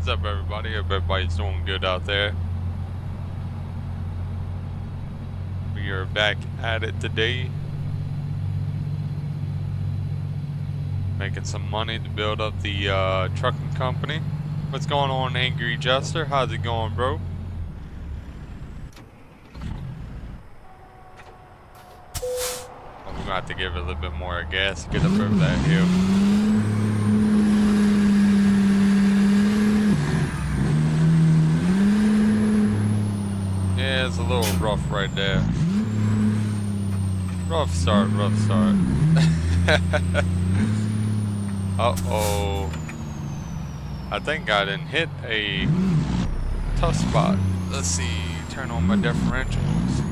What's up, everybody? Hope everybody's doing good out there. We are back at it today. Making some money to build up the trucking company. What's going on, Angry Jester? How's it going, bro? We're gonna have to give it a little bit more gas to get up over that hill. Yeah, it's a little rough right there. Rough start, rough start. Uh-oh. I think I didn't hit a tough spot. Let's see, turn on my differentials.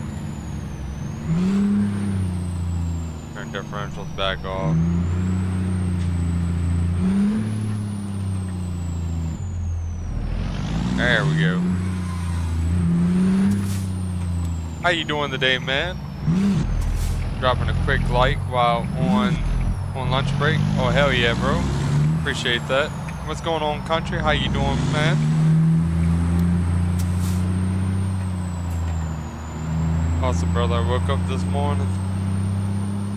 Turn differentials back off. There we go. How you doing today, man? Dropping a quick like while on lunch break. Oh, hell yeah, bro. Appreciate that. What's going on, country? How you doing, man? Awesome, brother. I woke up this morning.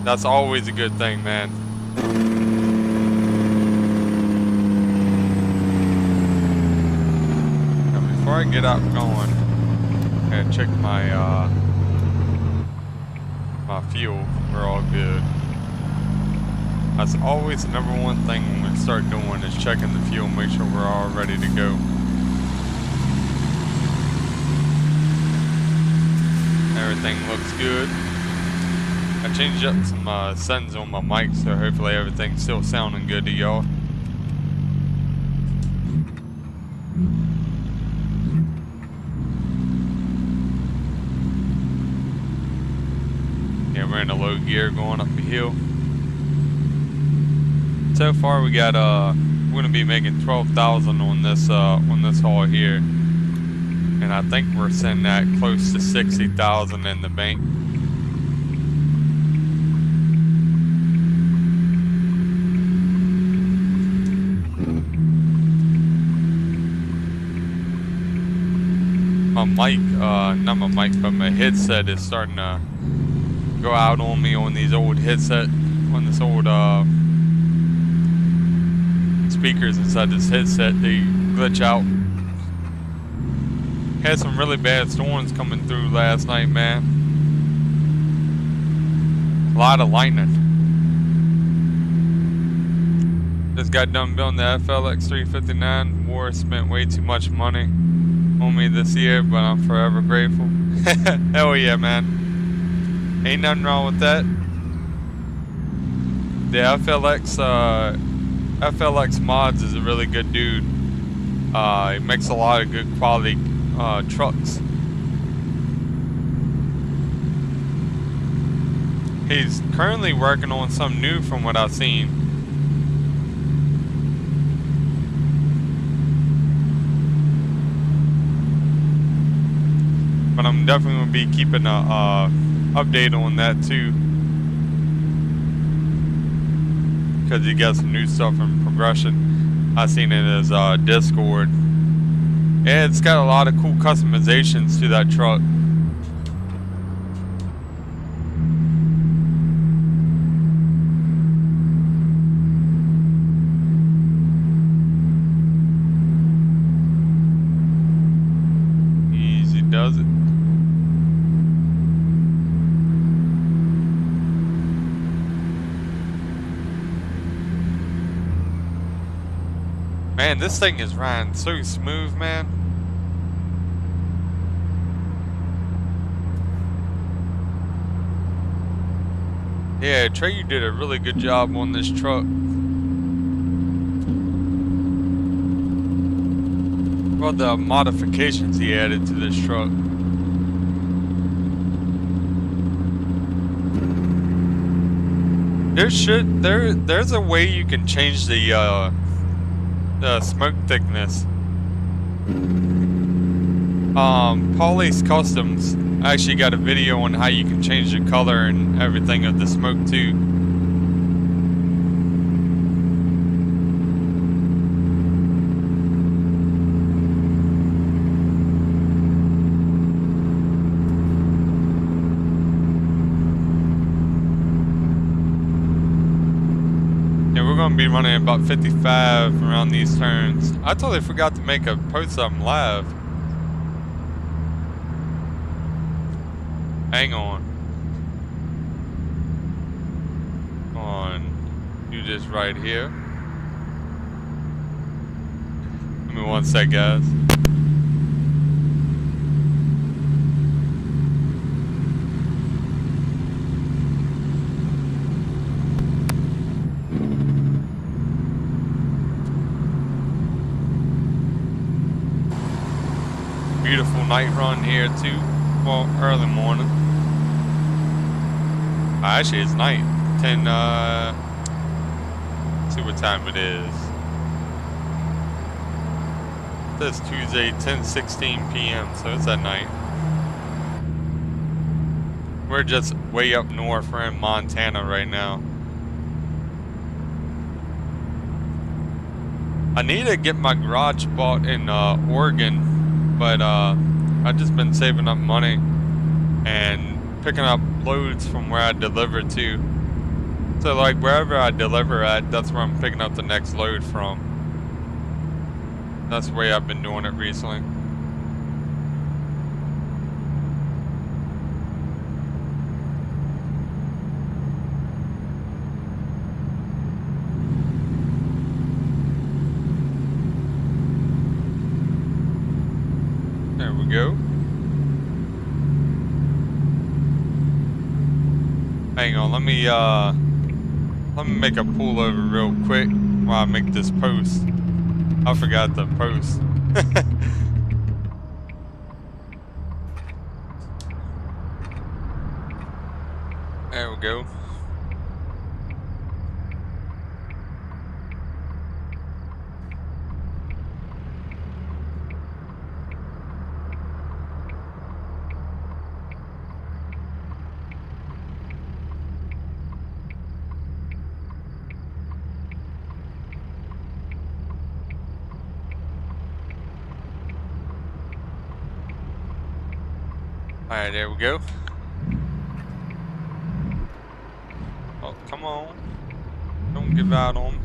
That's always a good thing, man. Now, before I get out going, I'm gonna check my my fuel. We're all good. That's always the number one thing when we start doing is checking the fuel, make sure we're all ready to go. Everything looks good. I changed up some settings on my mic, so hopefully everything's still sounding good to y'all. Yeah, we're in a low gear going up the hill. So far we got we're gonna be making 12,000 on this haul here, and I think we're sitting at close to 60,000 in the bank. My mic, not my mic, but my headset is starting to go out on me on these old headset, on this old speakers inside this headset. They glitch out. Had some really bad storms coming through last night, man. A lot of lightning. Just got done building the FLX 359. War spent way too much money on me this year, but I'm forever grateful. Hell yeah, man. Ain't nothing wrong with that. The FLX Mods is a really good dude. He makes a lot of good quality trucks. He's currently working on something new from what I've seen. But I'm definitely going to be keeping a update on that too. Because he got some new stuff in progression. I seen it in his Discord. And it's got a lot of cool customizations to that truck. Easy does it. Man, this thing is riding so smooth, man. Yeah, Trey, you did a really good job on this truck. Well, the modifications he added to this truck. There's a way you can change the smoke thickness. Paulie's Customs actually got a video on how you can change the color and everything of the smoke too. going to be running about 55 around these turns. I totally forgot to make a post something live. Hang on. Do this right here. Give me one sec, guys. Beautiful night run here too. Well, early morning. Actually, it's night. 10, see what time it is. It says Tuesday, 10:16 p.m., so it's at night. We're just way up north. We're in Montana right now. I need to get my garage bought in Oregon, but I've just been saving up money and picking up loads from where I deliver to. So like wherever I deliver at, that's where I'm picking up the next load from. That's the way I've been doing it recently. There we go. Hang on, let me make a pullover real quick while I make this post. I forgot the post. There we go. Alright, there we go. Oh, come on. Don't give out on me.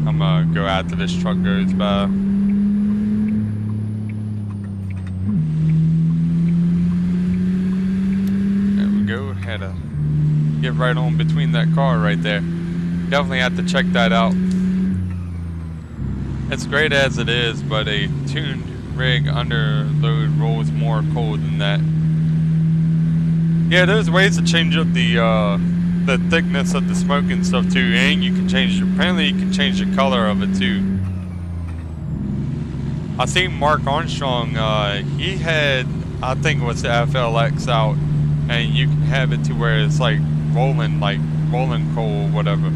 I'm gonna go after this truck goes by. There we go. Had to get right on between that car right there. Definitely have to check that out. It's great as it is, but a tuned rig under load rolls more cold than that. Yeah, there's ways to change up the thickness of the smoke and stuff too, and you can change. Apparently, you can change the color of it too. I think Mark Armstrong, he had, I think it was the FLX out, and you can have it to where it's like rolling coal, whatever.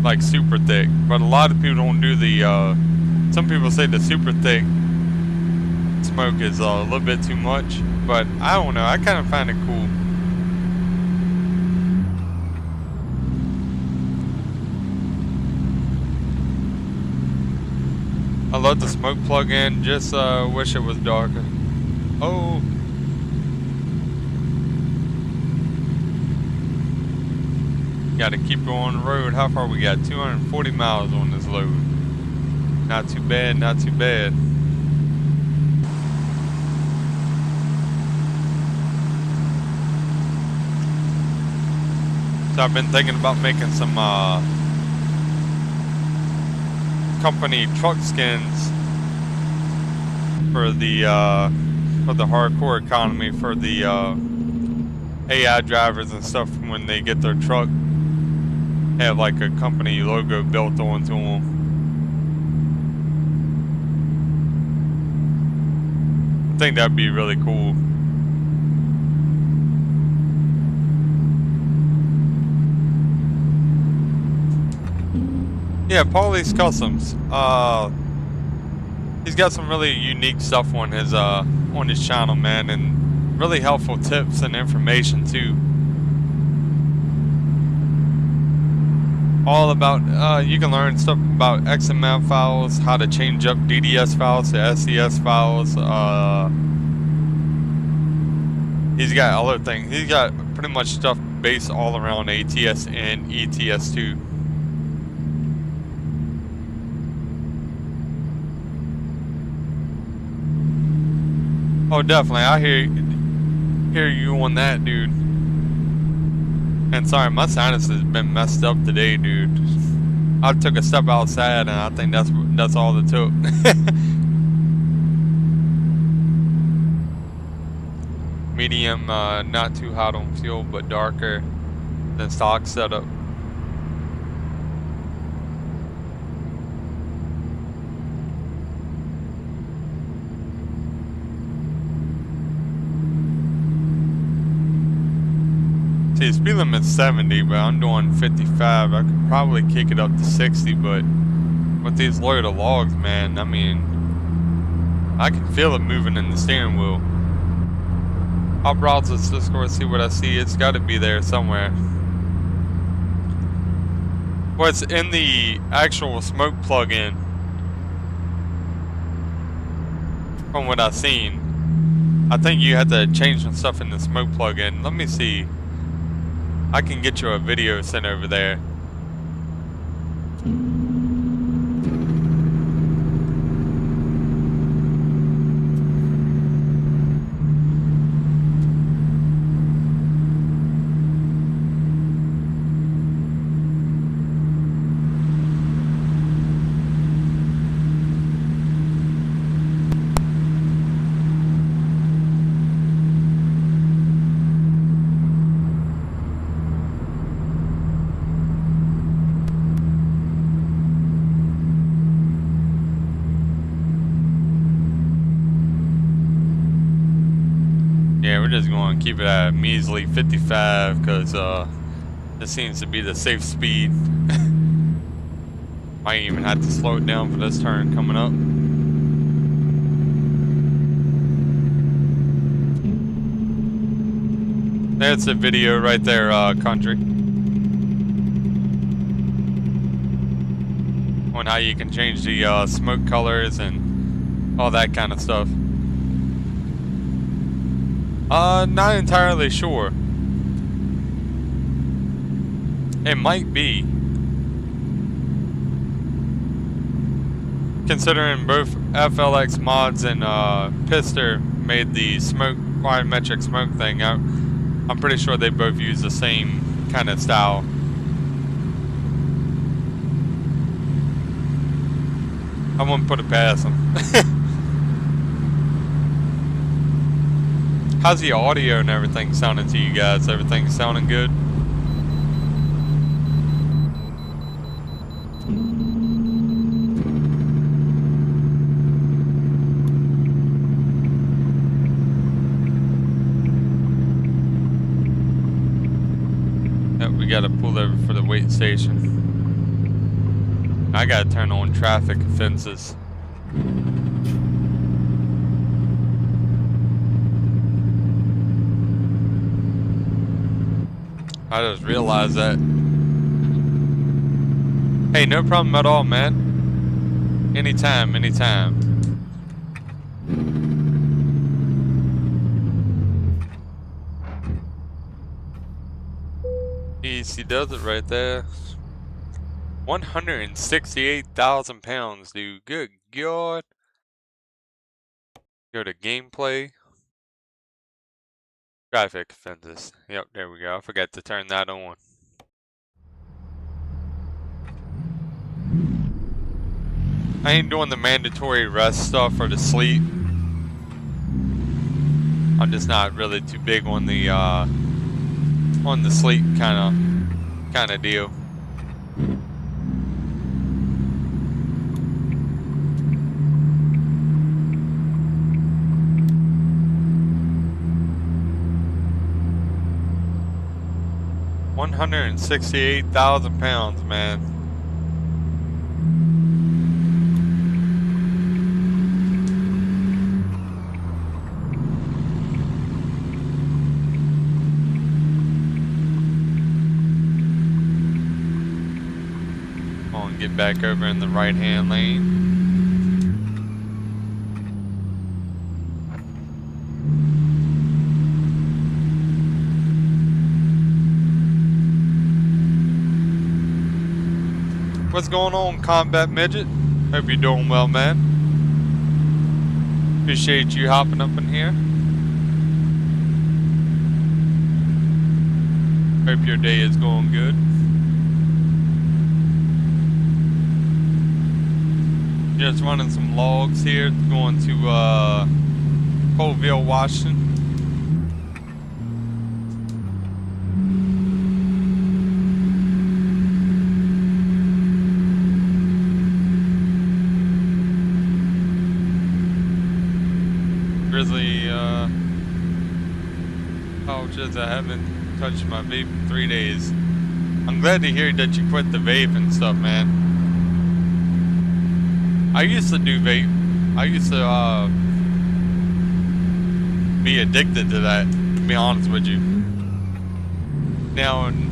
Like super thick, but a lot of people don't do the some people say the super thick smoke is a little bit too much, but I don't know, I kind of find it cool. I love the smoke plug-in, just wish it was darker. Oh, gotta keep going on the road. How far we got? 240 miles on this load. Not too bad, not too bad. So I've been thinking about making some company truck skins for the hardcore economy, for the AI drivers and stuff when they get their truck. Have like a company logo built onto them. I think that'd be really cool. Yeah, Paulie's Customs. He's got some really unique stuff on his channel, man, and really helpful tips and information too. All about, you can learn stuff about XML files, how to change up DDS files to SCS files, He's got other things. He's got pretty much stuff based all around ATS and ETS2. Oh, definitely. I hear you on that, dude. And sorry, my sinus has been messed up today, dude. I took a step outside, and I think that's all it took. Medium, not too hot on fuel, but darker than stock setup. See, speed limit's 70, but I'm doing 55. I could probably kick it up to 60, but with these load of logs, man, I mean, I can feel it moving in the steering wheel. I'll browse this Discord, see what I see. It's got to be there somewhere. Well, it's in the actual smoke plug-in, from what I've seen. I think you have to change some stuff in the smoke plug-in. Let me see. I can get you a video sent over there. Yeah, we're just going to keep it at a measly 55 because this seems to be the safe speed. Might even have to slow it down for this turn coming up. There's the video right there, Country. On how you can change the smoke colors and all that kind of stuff. Not entirely sure. It might be. Considering both FLX Mods and Pister made the smoke volumetric smoke thing, I'm pretty sure they both use the same kind of style. I wouldn't put it past them. How's the audio and everything sounding to you guys? Everything sounding good? Yep, we gotta pull over for the wait station. I gotta turn on traffic offenses. I just realized that. Hey, no problem at all, man. Anytime, anytime. He does it right there. 168,000 pounds, dude. Good God. Go to gameplay. Traffic offenses. Yep, there we go. I forgot to turn that on. I ain't doing the mandatory rest stuff or the sleep. I'm just not really too big on the sleep kind of deal. £168,000, man. Get back over in the right-hand lane. What's going on, Combat Midget? Hope you're doing well, man. Appreciate you hopping up in here. Hope your day is going good. Just running some logs here, going to Colville, Washington. Grizzly pouches. I haven't touched my vape in 3 days. I'm glad to hear that you quit the vape and stuff, man. I used to do vape. I used to be addicted to that, to be honest with you. Now in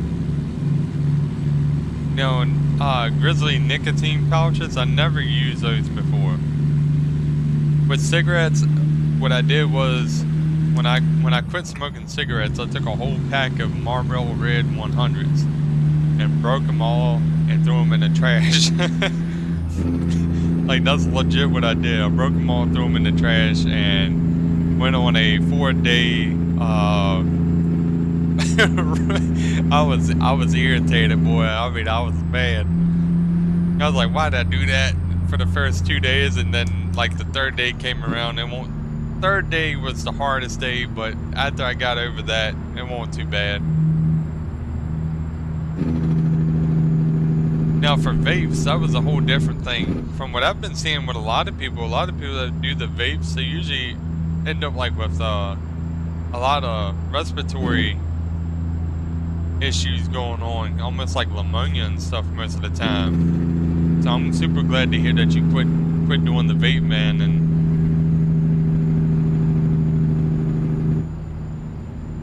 Grizzly nicotine pouches, I never used those before. With cigarettes, what I did was when I quit smoking cigarettes, I took a whole pack of Marlboro Red 100s and broke them all and threw them in the trash. Like, that's legit what I did. I broke them all, threw them in the trash, and went on a 4-day. I was irritated, boy. I mean, I was mad. I was like, why did I do that for the first 2 days? And then, like, the third day came around. Third day was the hardest day, but after I got over that, it wasn't too bad. Now for vapes, that was a whole different thing. From what I've been seeing with a lot of people that do the vapes, they usually end up like with a lot of respiratory issues going on, almost like pneumonia and stuff most of the time. So I'm super glad to hear that you quit doing the vape, man, and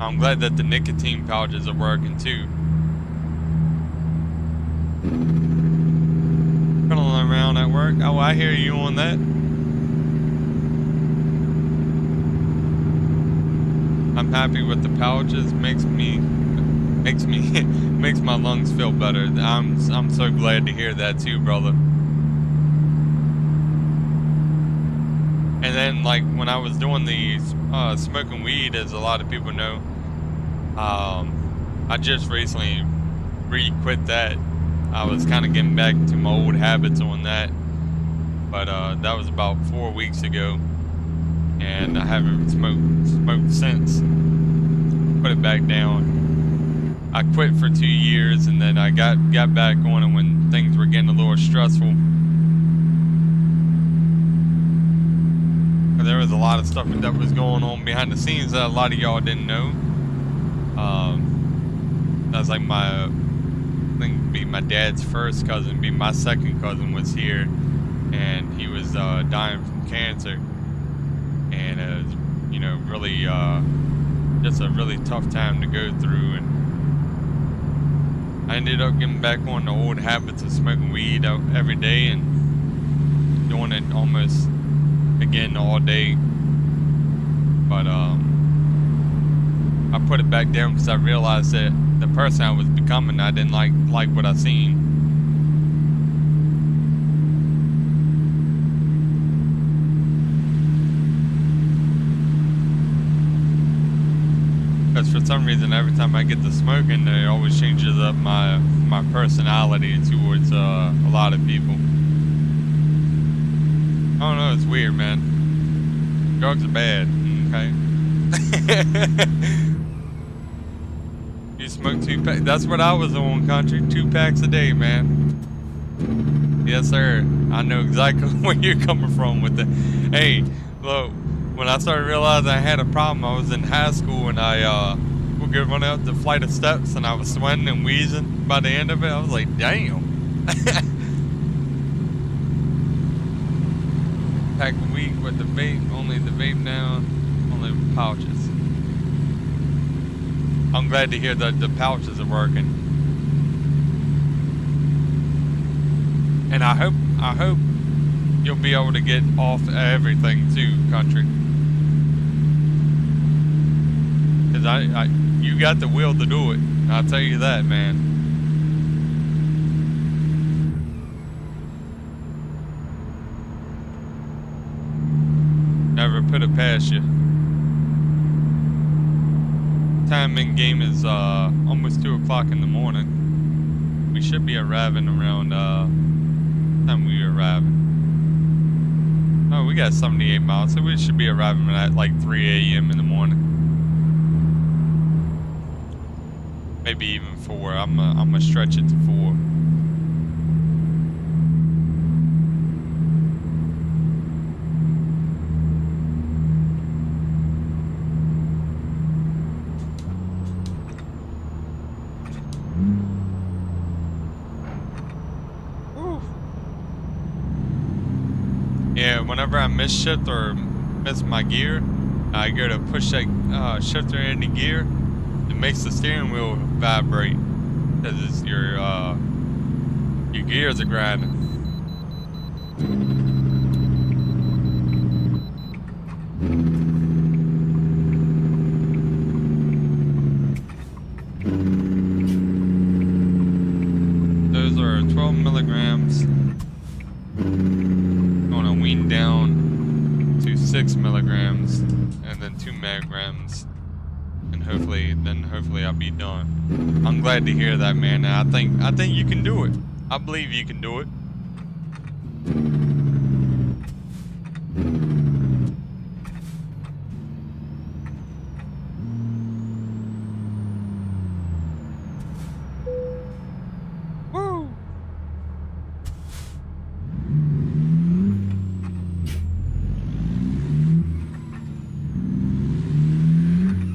I'm glad that the nicotine pouches are working too. Fiddling around at work. Oh, I hear you on that. I'm happy with the pouches. Makes my lungs feel better. I'm so glad to hear that too, brother. And then, like, when I was doing these smoking weed, as a lot of people know, I just recently quit that. I was kind of getting back to my old habits on that, but that was about 4 weeks ago, and I haven't smoked since. Put it back down. I quit for 2 years, and then I got back on it when things were getting a little stressful. There was a lot of stuff that was going on behind the scenes that a lot of y'all didn't know. That's like I think be my dad's first cousin, be my second cousin was here, and he was dying from cancer, and it was, you know, really just a really tough time to go through, and I ended up getting back on the old habits of smoking weed every day and doing it almost again all day, but I put it back down because I realized that the person I was becoming, I didn't like what I seen. Because for some reason, every time I get to smoking, it always changes up my personality towards a lot of people. I don't know, it's weird, man. Drugs are bad, okay? You smoke 2 packs? That's what I was on, country. 2 packs a day, man. Yes, sir. I know exactly where you're coming from with the... Hey, look, when I started realizing I had a problem, I was in high school, and I would go run out the flight of steps, and I was sweating and wheezing. By the end of it, I was like, damn. Pack a week with the vape, only the vape now, only pouches. I'm glad to hear that the pouches are working. And I hope you'll be able to get off everything too, country. Cause you got the will to do it. I'll tell you that, man. put it past you. Time in game is almost 2 o'clock in the morning. We should be arriving around time we arriving. Oh, we got 78 miles, so we should be arriving at like 3 a.m. in the morning. Maybe even 4. I'm gonna stretch it to 4. Yeah, whenever I miss shift or miss my gear, I go to push that shifter into gear. It makes the steering wheel vibrate because your gears are grinding. Those are 12 milligrams. Wean down to 6 milligrams and then 2 milligrams, and hopefully I'll be done. I'm glad to hear that, man. I think you can do it. I believe you can do it.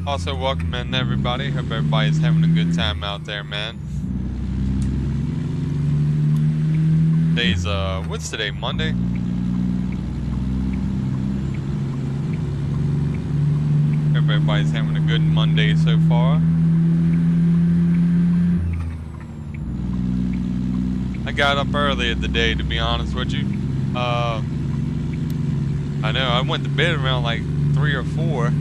Also, welcome in everybody. Hope everybody's having a good time out there, man. Today's what's today? Monday? Hope everybody's having a good Monday so far. I got up early today, to be honest with you. I know I went to bed around like 3 or 4.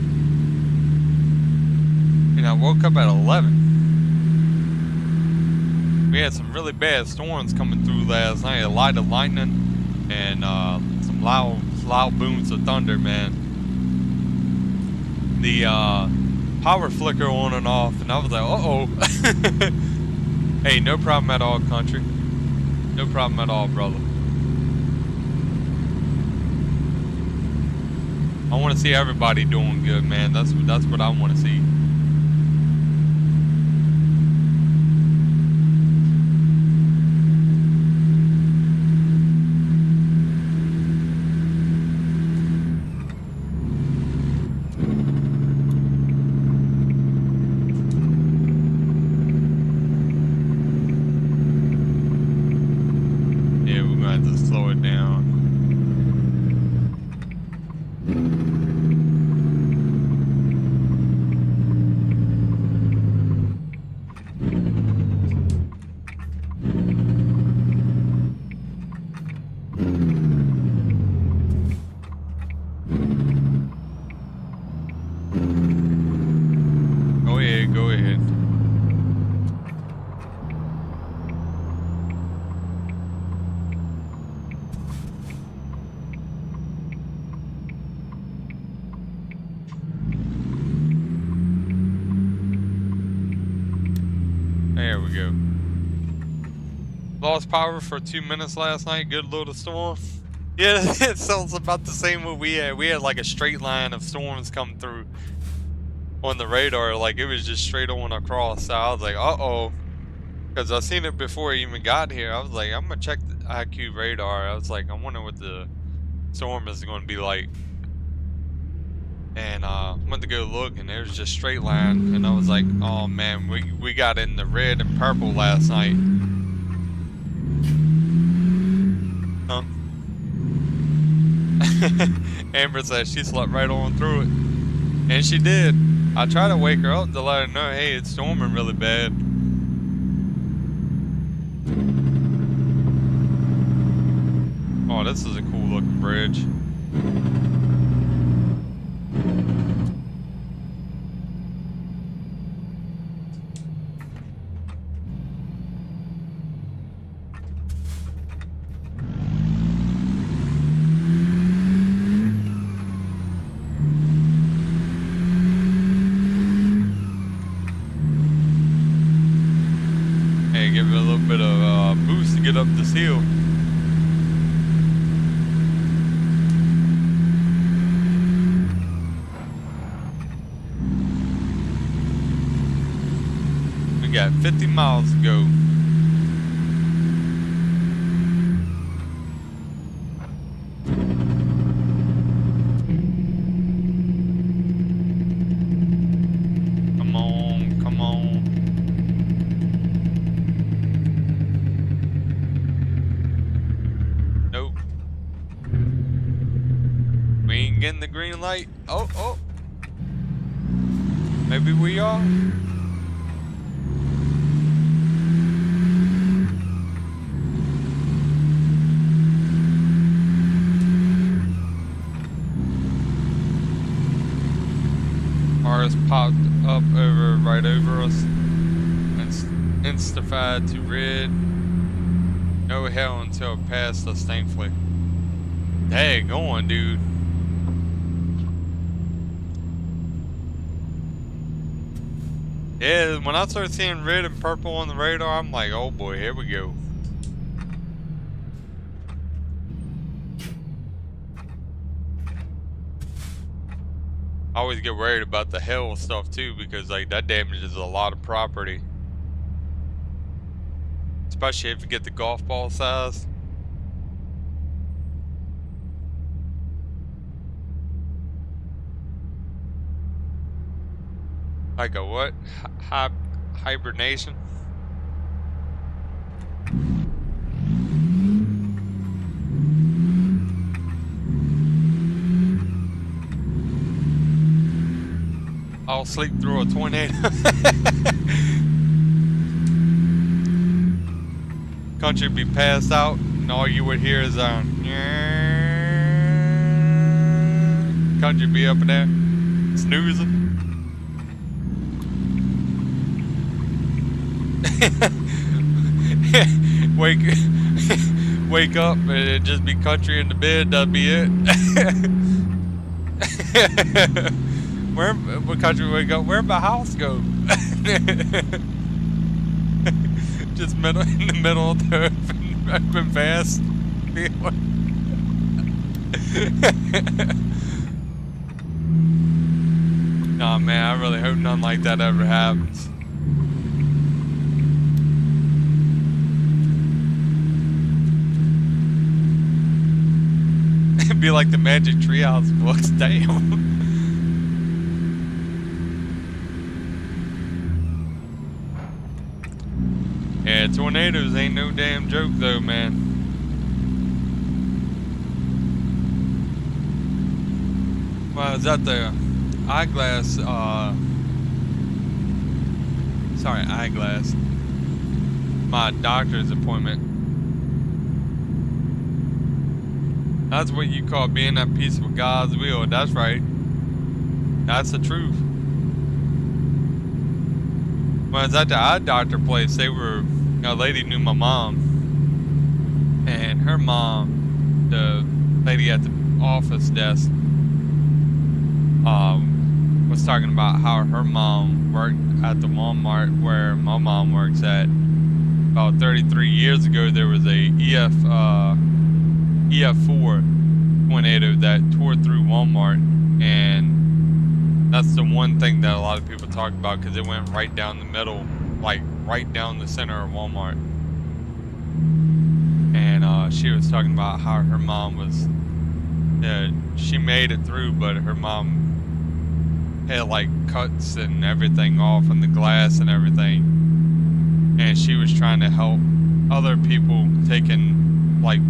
And I woke up at 11. We had some really bad storms coming through last night. A lot of lightning and some loud booms of thunder, man. The power flicker on and off, and I was like, uh-oh. Hey, no problem at all, country. No problem at all, brother. I want to see everybody doing good, man. That's what I want to see. Go ahead. There we go. Lost power for 2 minutes last night. Good little storm. Yeah, it sounds about the same what we had. We had like a straight line of storms come through on the radar, like it was just straight on across. So I was like, uh-oh, because I seen it before I even got here. I was like, I'm gonna check the IQ radar. I was like, I wonder what the storm is going to be like. And went to go look, and it was just straight line. And I was like, oh man, we got in the red and purple last night. Huh? Amber said she slept right on through it, and she did. I tried to wake her up to let her know, hey, it's storming really bad. Oh, this is a cool looking bridge. get up this hill. We got 50 miles to go. Come on, come on. Nope. We ain't getting the green light. Oh, oh. Maybe we are. Cars popped up right over us. Insta-fied to red. No hell until it passed us, thankfully. Dang, going, dude. Yeah, when I started seeing red and purple on the radar, I'm like, oh boy, here we go. I always get worried about the hail stuff too, because like that damages a lot of property. Especially if you get the golf ball size. Like a what? Hibernation? I'll sleep through a tornado. Country be passed out, and all you would hear is country be up in there snoozing. wake up and it just be country in the bed. That'd be it. What country wake up? Where'd my house go? Just in the middle of the open fast. Nah, man, I really hope nothing like that ever happens. It'd be like the Magic Treehouse books. Damn. Yeah, tornadoes ain't no damn joke though, man. Well, I was at the eyeglass, my doctor's appointment. That's what you call being at peace with God's will. That's right. That's the truth. When I was at the eye doctor place, a lady knew my mom. And her mom, the lady at the office desk, was talking about how her mom worked at the Walmart where my mom works at. About 33 years ago, there was a EF4 tornado that tore through Walmart, and that's the one thing that a lot of people talk about because it went right down the middle, like right down the center of Walmart. And she was talking about how her mom was, she made it through, but her mom had like cuts and everything off in the glass and everything. And she was trying to help other people, taking like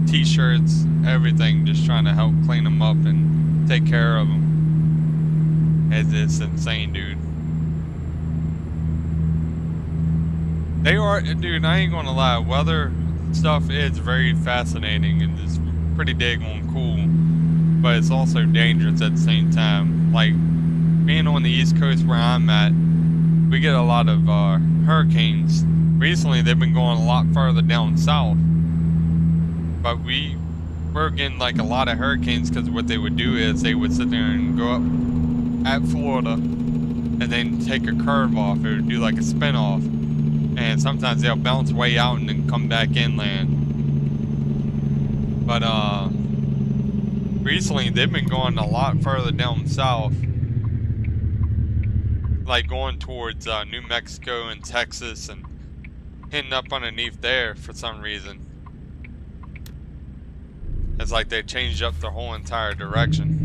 t-shirts, everything, just trying to help clean them up and take care of them. It's insane, dude. They are, dude, I ain't gonna lie, weather stuff is very fascinating and it's pretty daggone cool, but it's also dangerous at the same time. Like, being on the East Coast where I'm at, we get a lot of hurricanes. Recently, they've been going a lot further down south, but we're getting like a lot of hurricanes because what they would do is they would sit there and go up at Florida and then take a curve off. It would do like a spin off, And sometimes they'll bounce way out and then come back inland. But recently they've been going a lot further down south, like going towards New Mexico and Texas and hitting up underneath there for some reason. It's like they changed up their whole entire direction.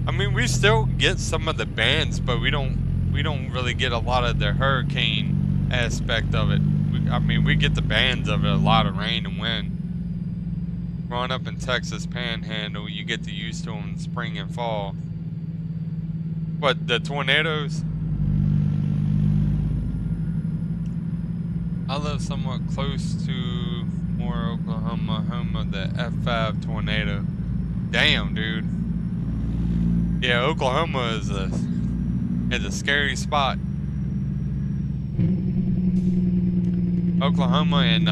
I mean, we still get some of the bands, but we don't really get a lot of the hurricane aspect of it. I mean, we get the bands of it, a lot of rain and wind. Growing up in Texas Panhandle, you get to used to them in spring and fall. But the tornadoes, I live somewhat close to Moore, Oklahoma, home of the F5 tornado. Damn, dude. Yeah, Oklahoma is a scary spot. Oklahoma and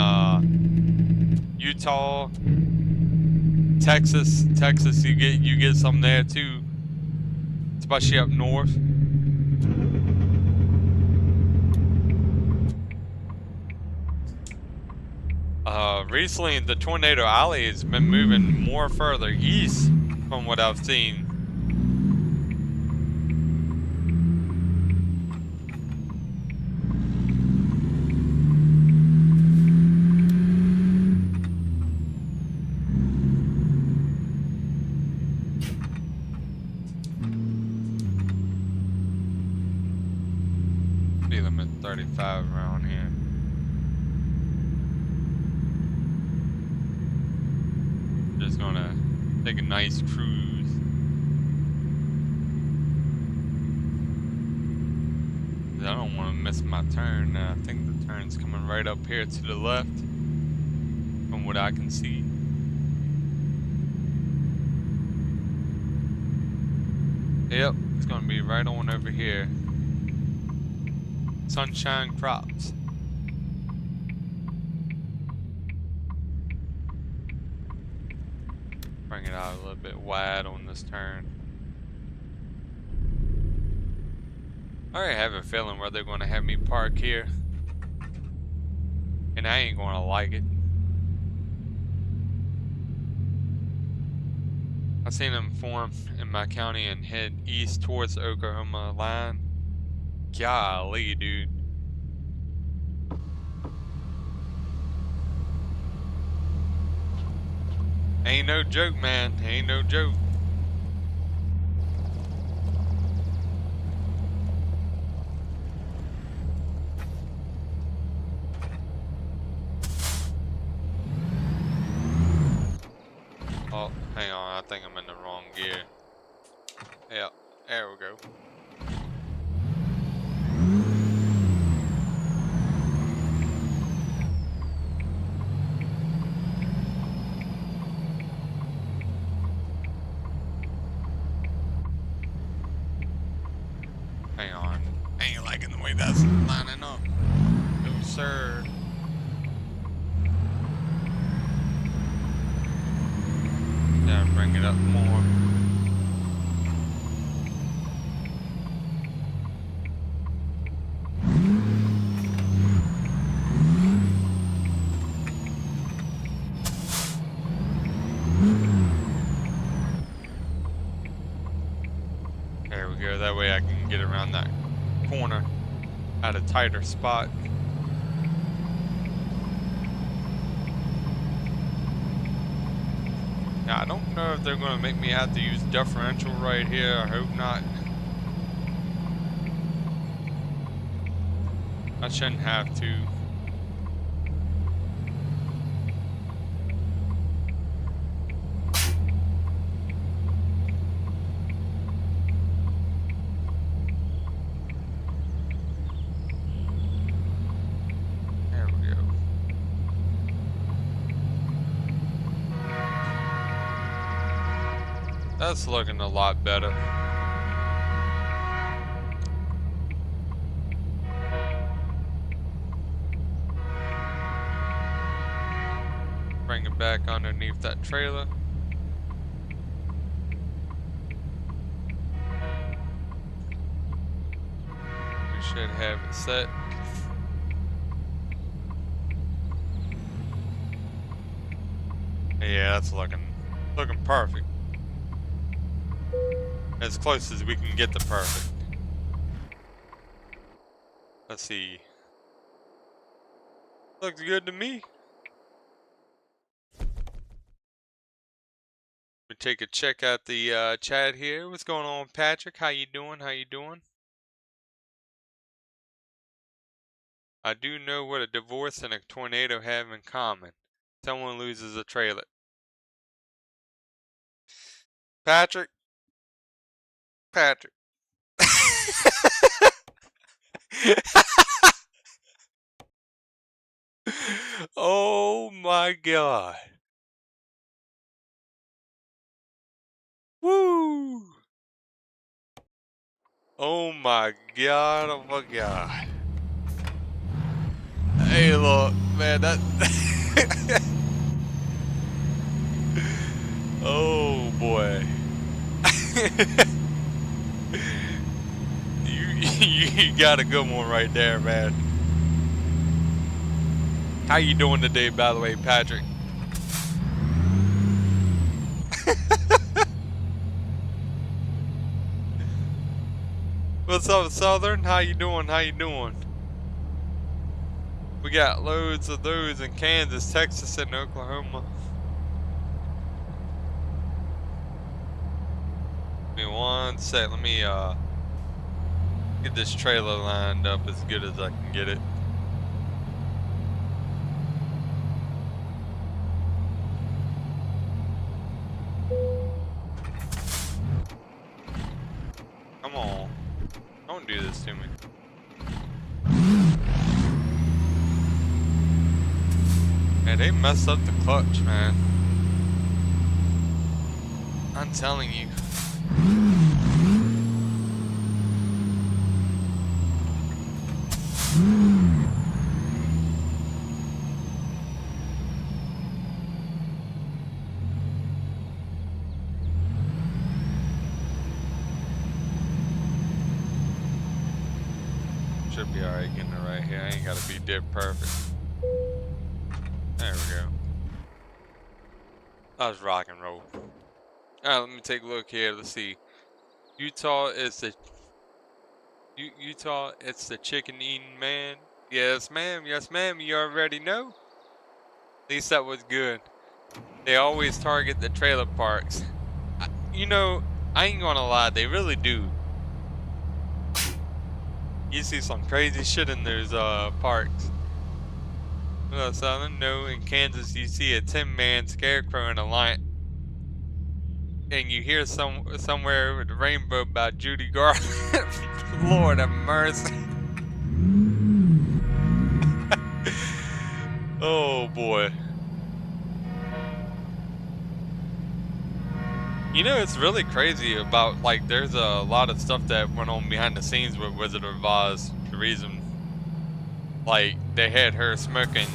Utah, Texas, you get some there too, especially up north. Recently the tornado alley has been moving more further east from what I've seen. Speed limit 35 around here. Just gonna take a nice cruise. I don't want to miss my turn. I think the turn's coming right up here to the left from what I can see. Yep, it's gonna be right on over here. Sunshine Crops. Bring it out a little bit wide on this turn. I already have a feeling where they're going to have me park here, and I ain't going to like it. I seen them form in my county and head east towards the Oklahoma line. Golly, dude. Ain't no joke, man. Ain't no joke. Oh, hang on. I think I'm in the wrong gear. Yep, there we go. Hang on. I ain't liking the way that's lining up. No, sir. Yeah, bring it up more. There we go. That way I can get around that corner at a tighter spot. Now, I don't know if they're going to make me have to use differential right here. I hope not. I shouldn't have to. That's looking a lot better. back underneath that trailer. We should have it set. Yeah, that's looking perfect. As close as we can get to perfect. Let's see. Looks good to me. We take a check out the chat here. What's going on, Patrick? How you doing? How you doing? I do know what a divorce and a tornado have in common. Someone loses a trailer. Patrick. Oh my God. Woo. Oh my God. Oh my God. Hey, look, man, that. Oh boy. you got a good one right there, man. How you doing today, by the way, Patrick? What's up, Southern? How you doing? How you doing? We got loads of those in Kansas, Texas, and Oklahoma. Give me one sec. Let me get this trailer lined up as good as I can get it. Come on. Don't do this to me. Man, they messed up the clutch, man. I'm telling you. Should be alright getting it right here. I ain't gotta be dead perfect. There we go. That was rock and roll. Alright, let me take a look here. Let's see. Utah is the Utah. It's the chicken eating man. Yes, ma'am. Yes, ma'am. You already know. At least that was good. They always target the trailer parks. You know, I ain't gonna lie. They really do. You see some crazy shit in those parks. Well, Southern, no, in Kansas you see a 10-man scarecrow in a line, and you hear somewhere with the rainbow by Judy Garland. Lord have mercy. Oh boy. You know, it's really crazy about, like, there's a lot of stuff that went on behind the scenes with Wizard of Oz. The reason, like, they had her smoking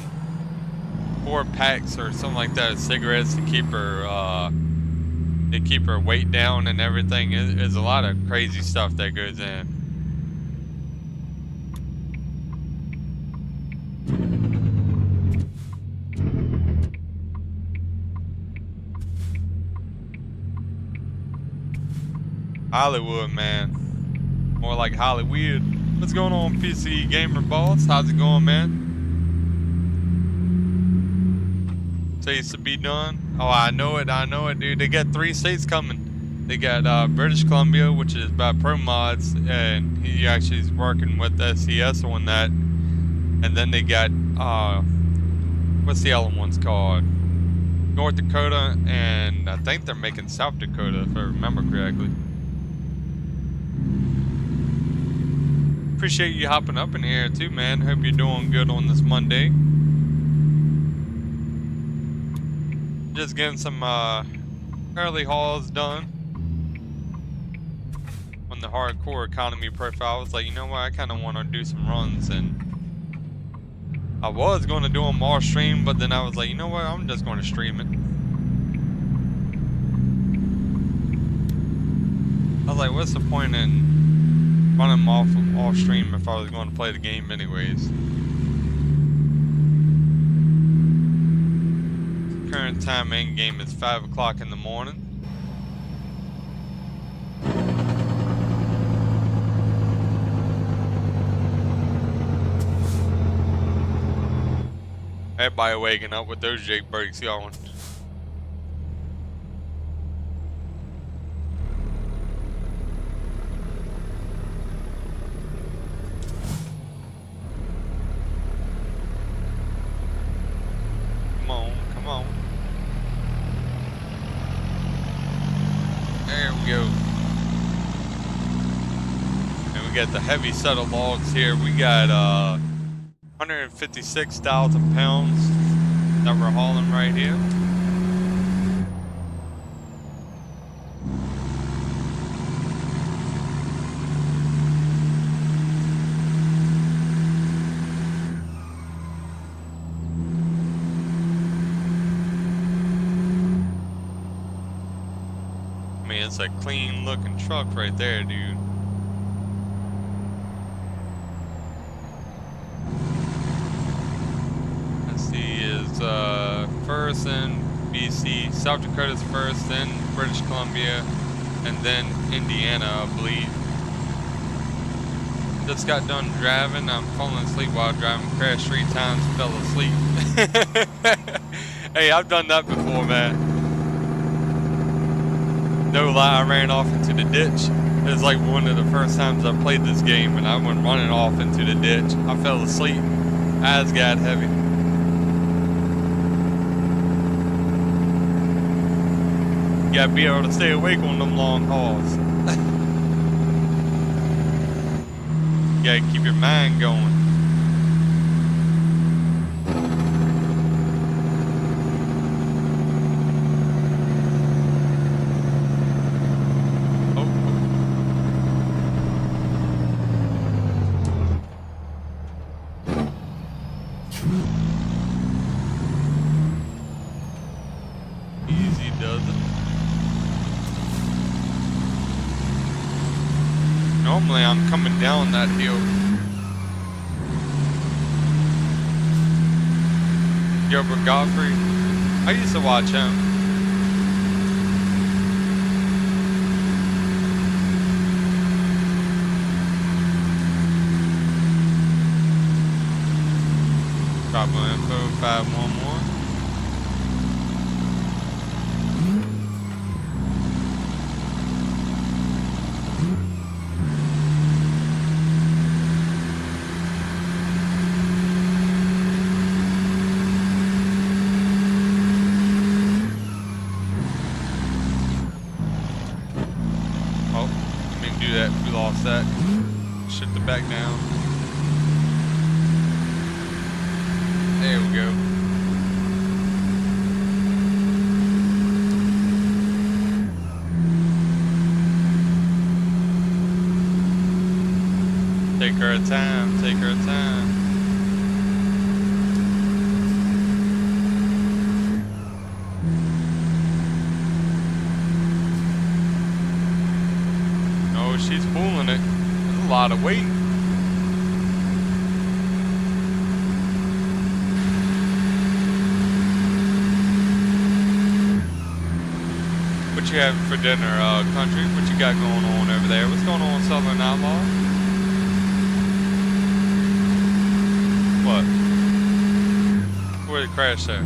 4 packs or something like that of cigarettes to keep her weight down and everything. There's a lot of crazy stuff that goes in. Hollywood, man. More like Hollywood. What's going on, PC Gamer Boss? How's it going, man? States to be done. Oh, I know it, dude. They got 3 states coming. They got British Columbia, which is by Pro Mods, and he actually is working with SCS on that. And then they got what's the other one's called? North Dakota, and I think they're making South Dakota, if I remember correctly. Appreciate you hopping up in here too, man. Hope you're doing good on this Monday. Just getting some early hauls done on the hardcore economy profile. I was like, you know what, I kind of want to do some runs and I was going to do them all stream, but then I was like, you know what? I'm just going to stream it. I was like, what's the point in running them off stream if I was going to play the game anyways? Current time in game is 5 o'clock in the morning. Everybody waking up with those Jake brakes going. Come on, come on. There we go. And we got the heavy set of logs here. We got 156,000 pounds that we're hauling right here. I mean, it's a clean looking truck right there, dude. First in BC, South Dakota's first, then British Columbia, and then Indiana, I believe. Just got done driving. I'm falling asleep while driving. Crashed 3 times, fell asleep. Hey, I've done that before, man. No lie, I ran off into the ditch. It was like one of the first times I played this game, and I went running off into the ditch. I fell asleep. Eyes got heavy. You gotta be able to stay awake on them long hauls. You gotta keep your mind going. Easy does it. Normally I'm coming down that hill. Gilbert Godfrey. I used to watch him. Bravo Info 511. We lost that. Shift it back down. There we go. Take her time, take her time. She's pulling it. There's a lot of weight. What you having for dinner, country? What you got going on over there? What's going on, Southern Outlaw? What? Where did it crash there?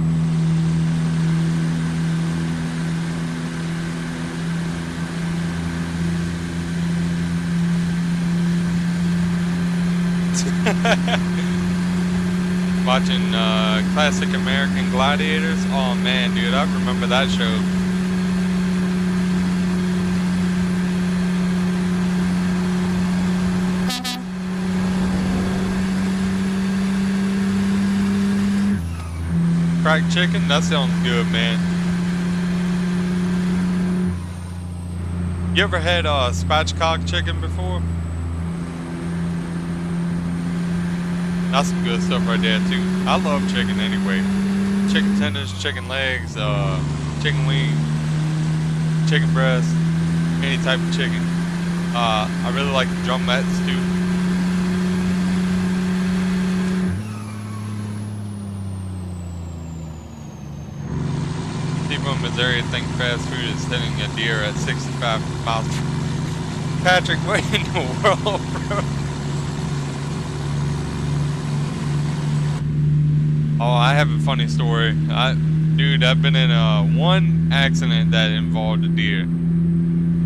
Watching classic American Gladiators. Oh man, dude, I remember that show. Cracked chicken? That sounds good, man. You ever had spatchcock chicken before? That's some good stuff right there too. I love chicken anyway. Chicken tenders, chicken legs, chicken wings, chicken breast, any type of chicken. I really like the drumettes too. People in Missouri think fast food is hitting a deer at 65 miles. Patrick, what in the world, bro? Oh, I have a funny story. Dude, I've been in one accident that involved a deer,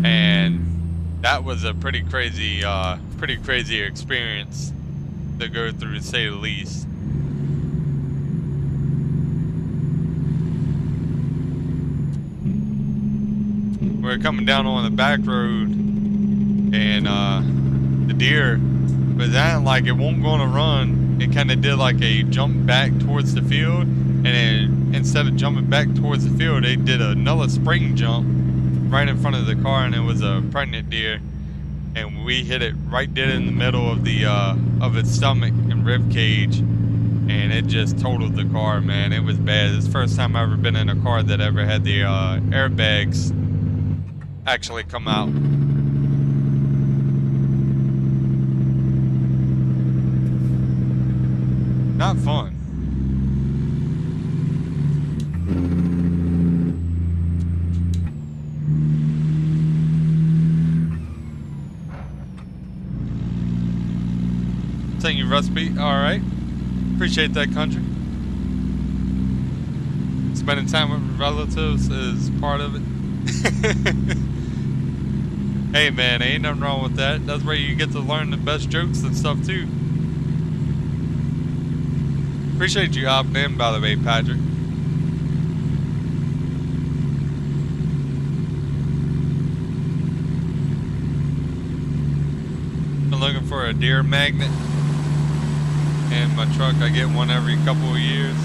and that was a pretty crazy experience to go through, to say the least. We were coming down on the back road, and the deer was acting like it won't gonna run. It kind of did like a jump back towards the field, and then instead of jumping back towards the field, they did another spring jump right in front of the car, and it was a pregnant deer, and we hit it right dead in the middle of the of its stomach and rib cage, and it just totaled the car, man. It was bad. It's the first time I've ever been in a car that ever had the airbags actually come out. Not fun. Thank you, Recipe. Alright. Appreciate that, country. Spending time with relatives is part of it. Hey, man, ain't nothing wrong with that. That's where you get to learn the best jokes and stuff, too. Appreciate you hopping in, by the way, Patrick. Been looking for a deer magnet in my truck. I get one every couple of years.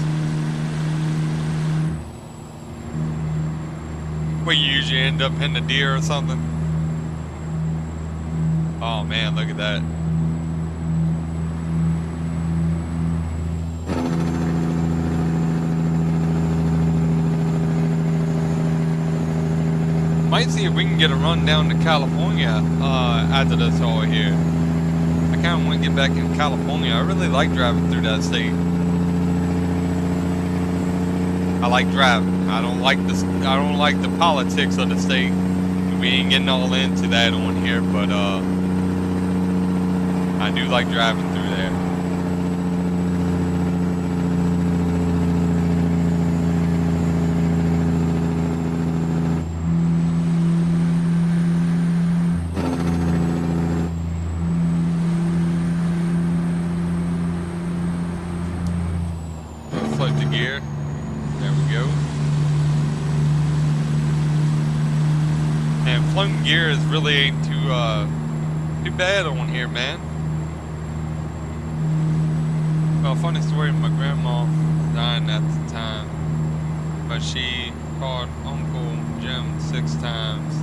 Where you usually end up hitting a deer or something. Oh man, look at that. Might see if we can get a run down to California after this all here. I kind of want to get back in California. I really like driving through that state. I like driving. I don't like the politics of the state. We ain't getting all into that on here, but I do like driving through there. Float the gear. There we go. And floating gears really ain't too bad on here, man. Well, funny story, my grandma died at the time, but she called Uncle Jim 6 times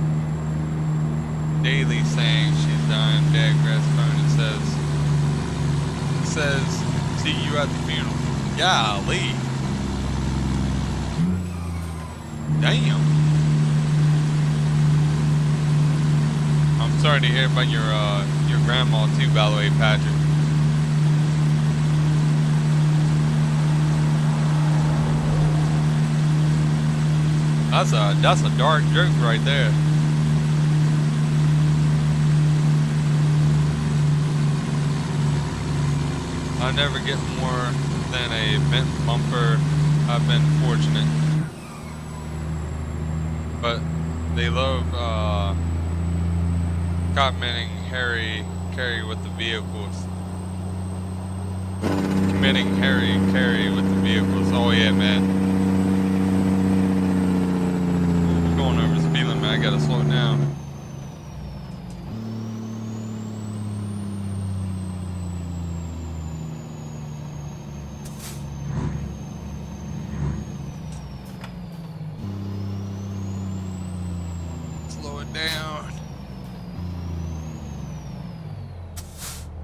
daily saying she's dying. Dad grabs the phone and says, see you at the funeral. Golly. Damn. I'm sorry to hear about your grandma too, by the way, Patrick. That's a dark joke right there. I never get more than a bent bumper. I've been fortunate. But they love committing carry with the vehicles. Committing carry with the vehicles. Oh yeah, man. We're going over the speed limit. I gotta slow it down. Slow it down.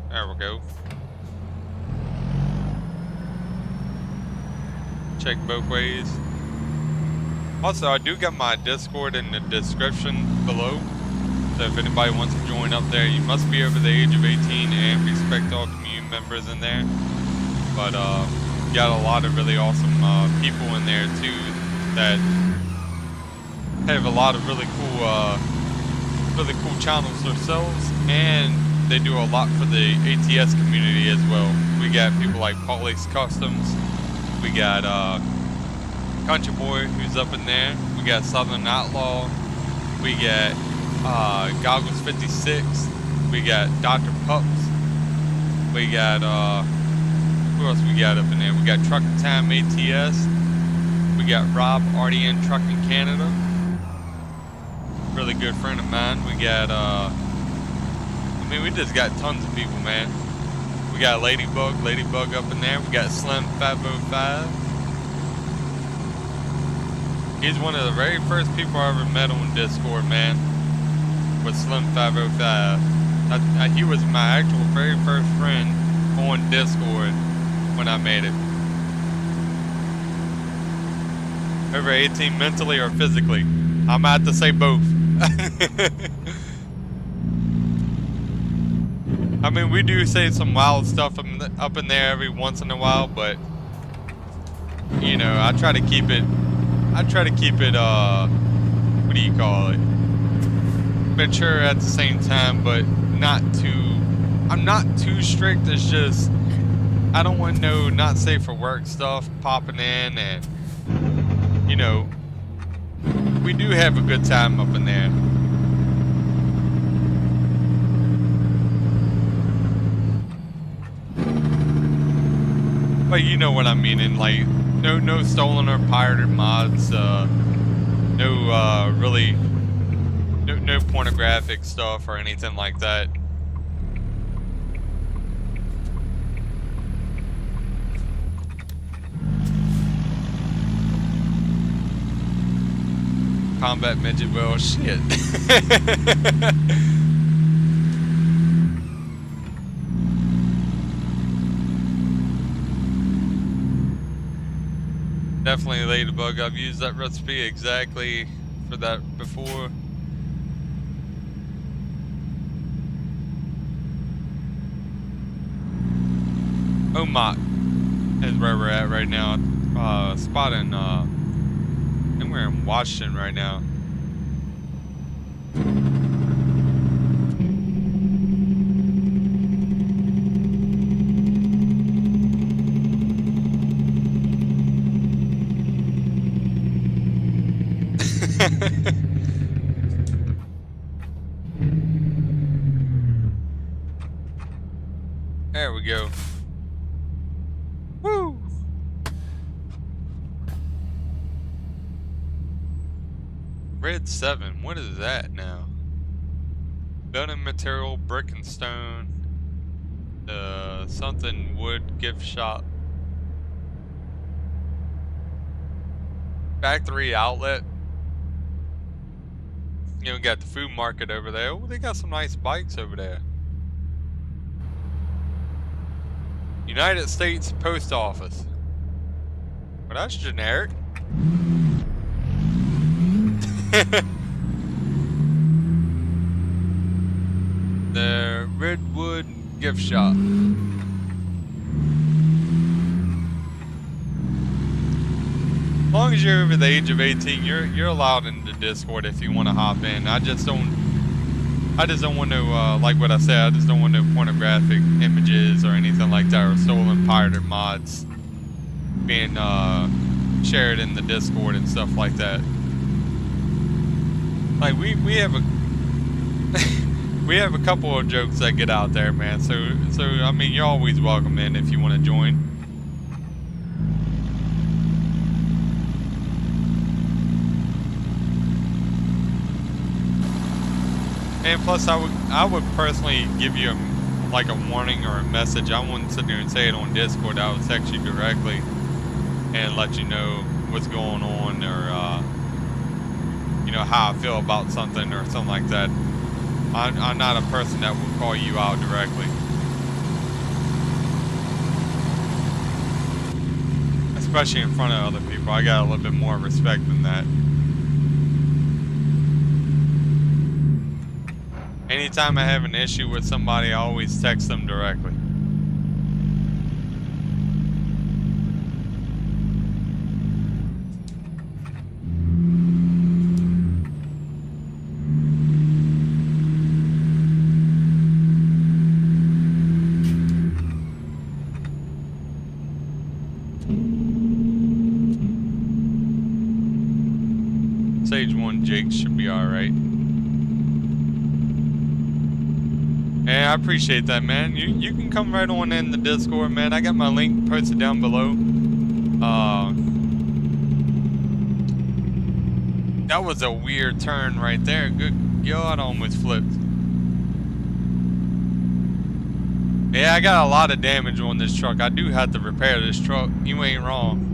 There we go. check both ways. Also, I do got my Discord in the description below. So if anybody wants to join up there, you must be over the age of 18 and respect all community members in there. But got a lot of really awesome people in there too that have a lot of really cool channels themselves, and they do a lot for the ATS community as well. We got people like Pauly's Customs, we got Country Boy who's up in there, we got Southern Outlaw, we got Goggles 56, we got Dr. Pups, we got who else we got up in there? We got Trucking Time ATS, we got Rob RDN Trucking Canada, really good friend of mine. We got I mean, we just got tons of people, man. We got Ladybug up in there. We got Slim 505. He's one of the very first people I ever met on Discord, man. Was Slim 505. He was my actual very first friend on Discord when I made it. Over 18 mentally or physically? I'm gonna have to say both. I mean, we do say some wild stuff up in there every once in a while, but you know, I try to keep it, what do you call it? Mature at the same time, but I'm not too strict. It's just, I don't want no not safe for work stuff popping in, and you know, we do have a good time up in there. But you know what I mean, and like, no stolen or pirated mods, no pornographic stuff or anything like that. Combat midget, well, shit. Definitely Ladybug. I've used that recipe exactly for that before. Omak is where we're at right now. Spotting, I think we're in Washington right now. There we go. Woo! Red 7, what is that now? Building material, brick and stone, something wood gift shop. Factory outlet. You know, we got the food market over there. Oh, they got some nice bikes over there. United States Post Office. Well, that's generic. The Redwood Gift Shop. As long as you're over the age of 18, you're allowed into Discord if you want to hop in. I just don't want no, like what I said, I just don't want no pornographic images or anything like that, or stolen pirated mods being shared in the Discord and stuff like that. Like we have a we have a couple of jokes that get out there, man. So I mean, you're always welcome in if you want to join. And plus, I would personally give you like a warning or a message. I wouldn't sit there and say it on Discord. I would text you directly and let you know what's going on, or you know, how I feel about something or something like that. I'm not a person that will call you out directly. That's especially in front of other people. I got a little bit more respect than that. Anytime I have an issue with somebody, I always text them directly. Stage 1 Jake should be alright. And I appreciate that, man. You can come right on in the Discord, man. I got my link posted down below. That was a weird turn right there. Good God, I almost flipped. Yeah, I got a lot of damage on this truck. I do have to repair this truck. You ain't wrong.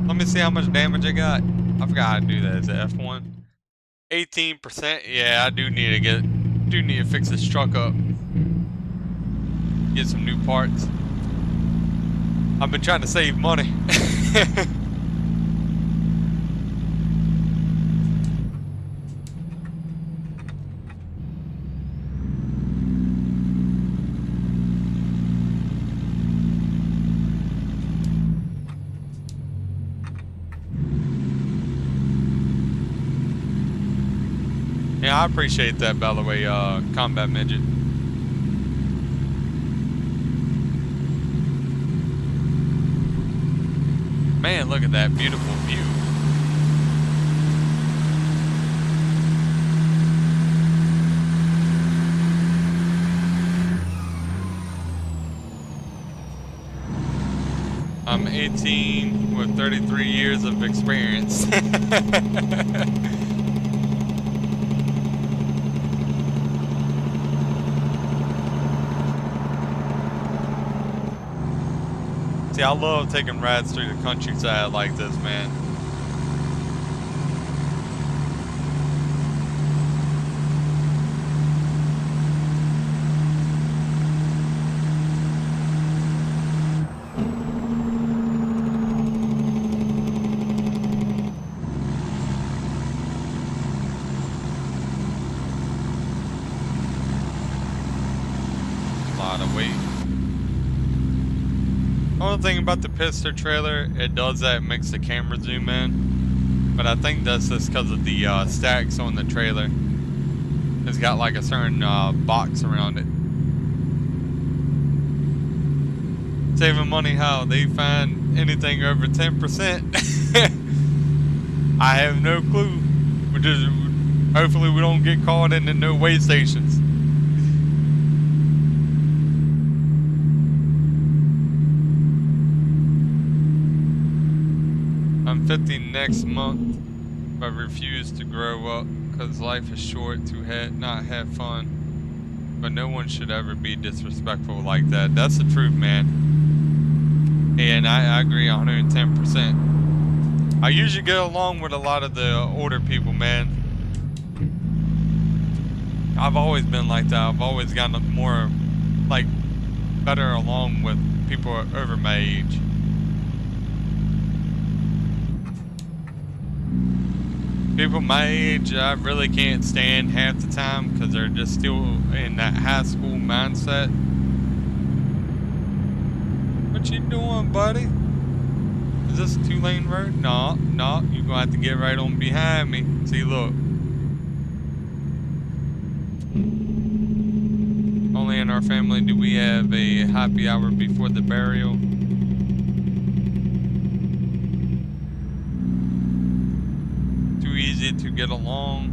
Let me see how much damage I got. I forgot how to do that. Is it F1? 18%. Yeah, I do need to fix this truck up. Get some new parts. I've been trying to save money. Yeah, I appreciate that, by the way, Combat Midget. Man, look at that beautiful view. I'm 18 with 33 years of experience. See, I love taking rides through the countryside like this, man. A lot of weight. Only thing about the Pister trailer, it does that, it makes the camera zoom in. But I think that's just because of the stacks on the trailer. It's got like a certain box around it. Saving money how? They find anything over 10%. I have no clue. Hopefully we don't get caught into no way stations. I'm 50 next month, but refuse to grow up because life is short to not have fun. But no one should ever be disrespectful like that. That's the truth, man. And I agree 110%. I usually get along with a lot of the older people, man. I've always been like that. I've always gotten more, like, better along with people over my age. People my age, I really can't stand half the time because they're just still in that high school mindset. What you doing, buddy? Is this a 2-lane road? No, you're gonna have to get right on behind me. See, look. Only in our family do we have a happy hour before the burial. Easy to get along.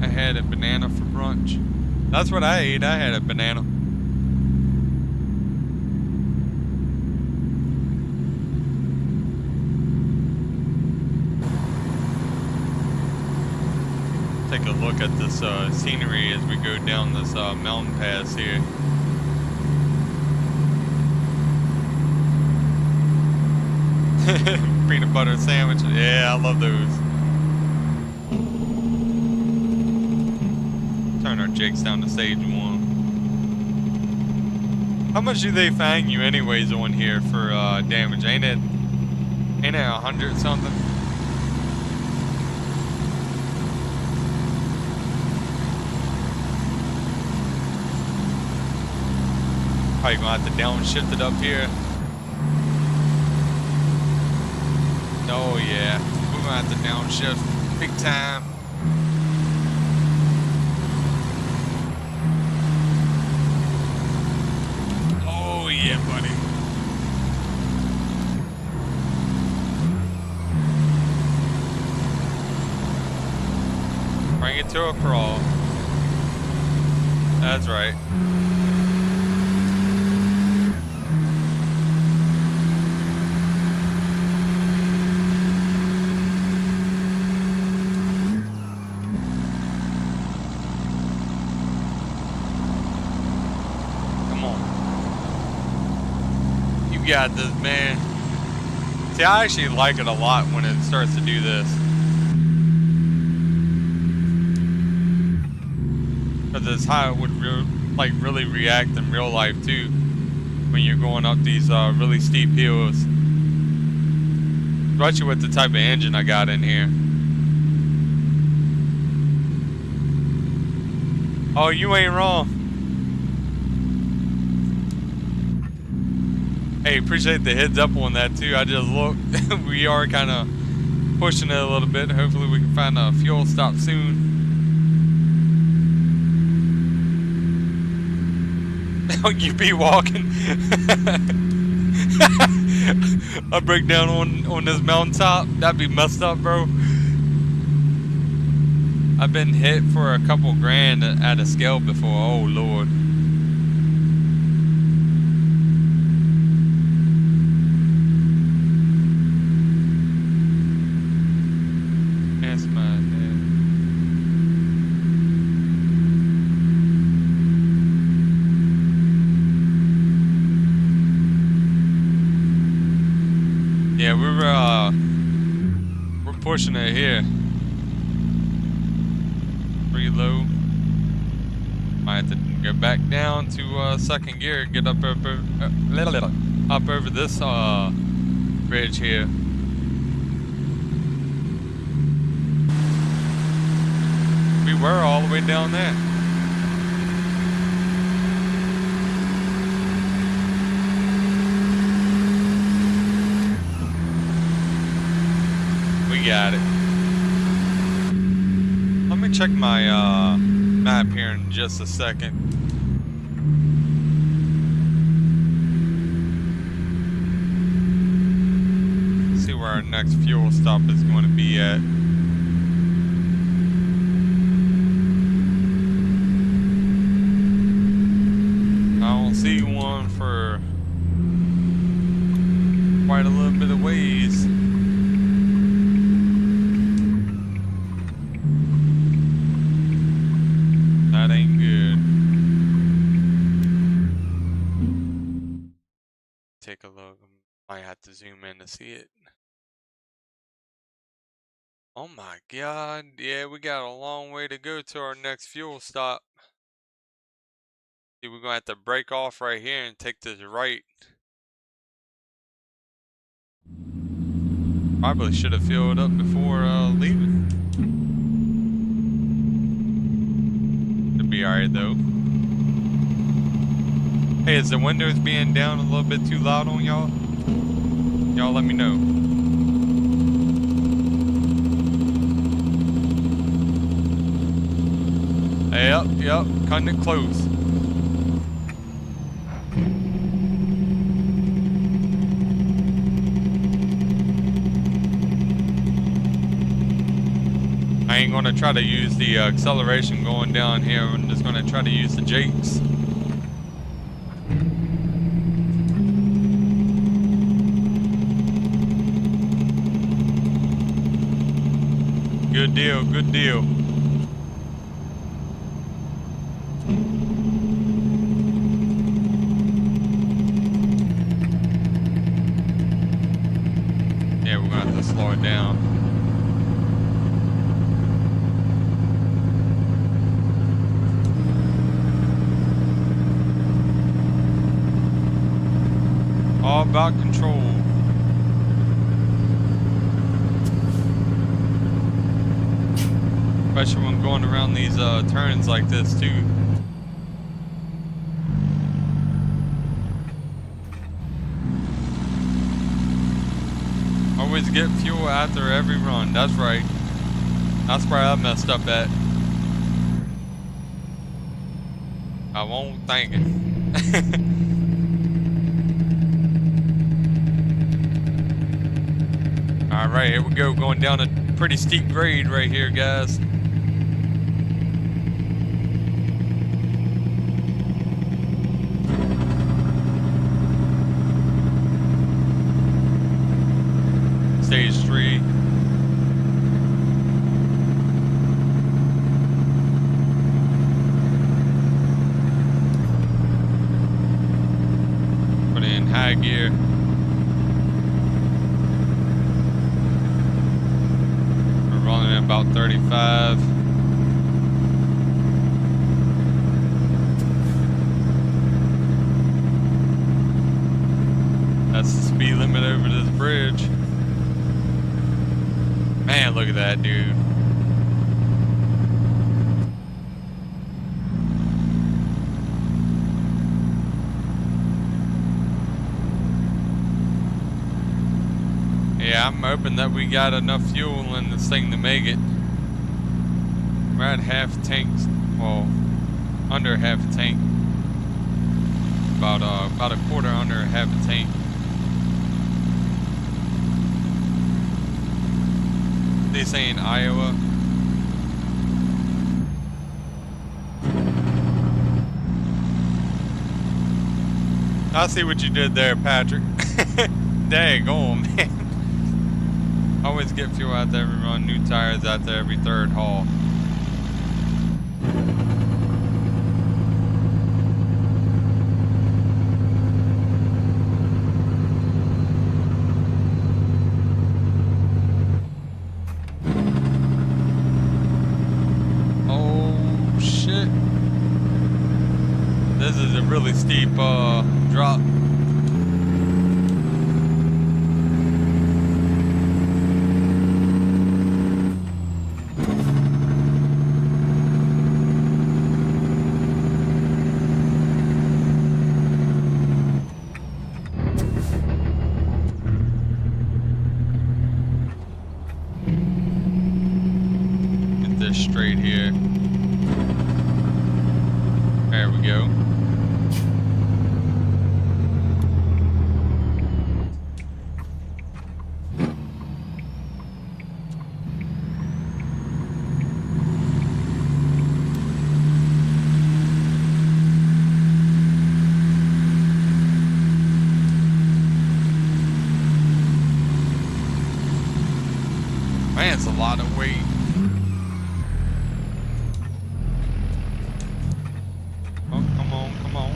I had a banana for brunch. That's what I ate. I had a banana. Take a look at this scenery as we go down this mountain pass here. Peanut butter sandwich. Yeah, I love those. Turn our jigs down to stage 1. How much do they fine you anyways on here for damage? Ain't it 100 something? Probably gonna have to downshift it up here. Oh yeah, we're gonna have to downshift big time. Oh yeah, buddy. Bring it to a crawl. That's right. Got this, man. See, I actually like it a lot when it starts to do this, because it's how it would really react in real life too when you're going up these really steep hills, especially with the type of engine I got in here. Oh, you ain't wrong. Hey, appreciate the heads up on that too. I just looked. We are kind of pushing it a little bit. Hopefully we can find a fuel stop soon. You be walking. I break down on this mountaintop. That'd be messed up, bro. I've been hit for a couple grand at a scale before. Oh Lord. Yeah, we're pushing it here. Pretty low. Might have to go back down to second gear, get up over this bridge here. We were all the way down there. Got it. Let me check my map here in just a second. See where our next fuel stop is going to be at. I don't see one for quite a little bit of ways. That ain't good. Take a look. Might have to zoom in to see it. Oh my God. Yeah, we got a long way to go to our next fuel stop. See, we're gonna have to break off right here and take this right. Probably should have filled up before leaving. It'll be alright though. Hey, is the windows being down a little bit too loud on y'all? Y'all let me know. Yep, cutting it close. I ain't gonna try to use the acceleration going down here. I'm just gonna try to use the Jakes. Good deal, good deal. Yeah, we're gonna have to slow it down. about control. Especially when going around these turns like this too. Always get fuel after every run. That's right. That's where I messed up at. I won't thank it. Alright, here we go. Going down a pretty steep grade right here, guys. Stage 3. Put in high gear. We're running at about 35. That's the speed limit over this bridge. Man, look at that, dude. Yeah, I'm hoping that we got enough fuel in this thing to make it. We're at half tank, well, under half a tank. About a quarter under half a tank. They say in Iowa. I see what you did there, Patrick. Dang on, man. Always get fuel out there every run, new tires out there every third haul. This is a really steep drop. Get this straight here. There we go. Man, it's a lot of weight. Oh, come on, come on.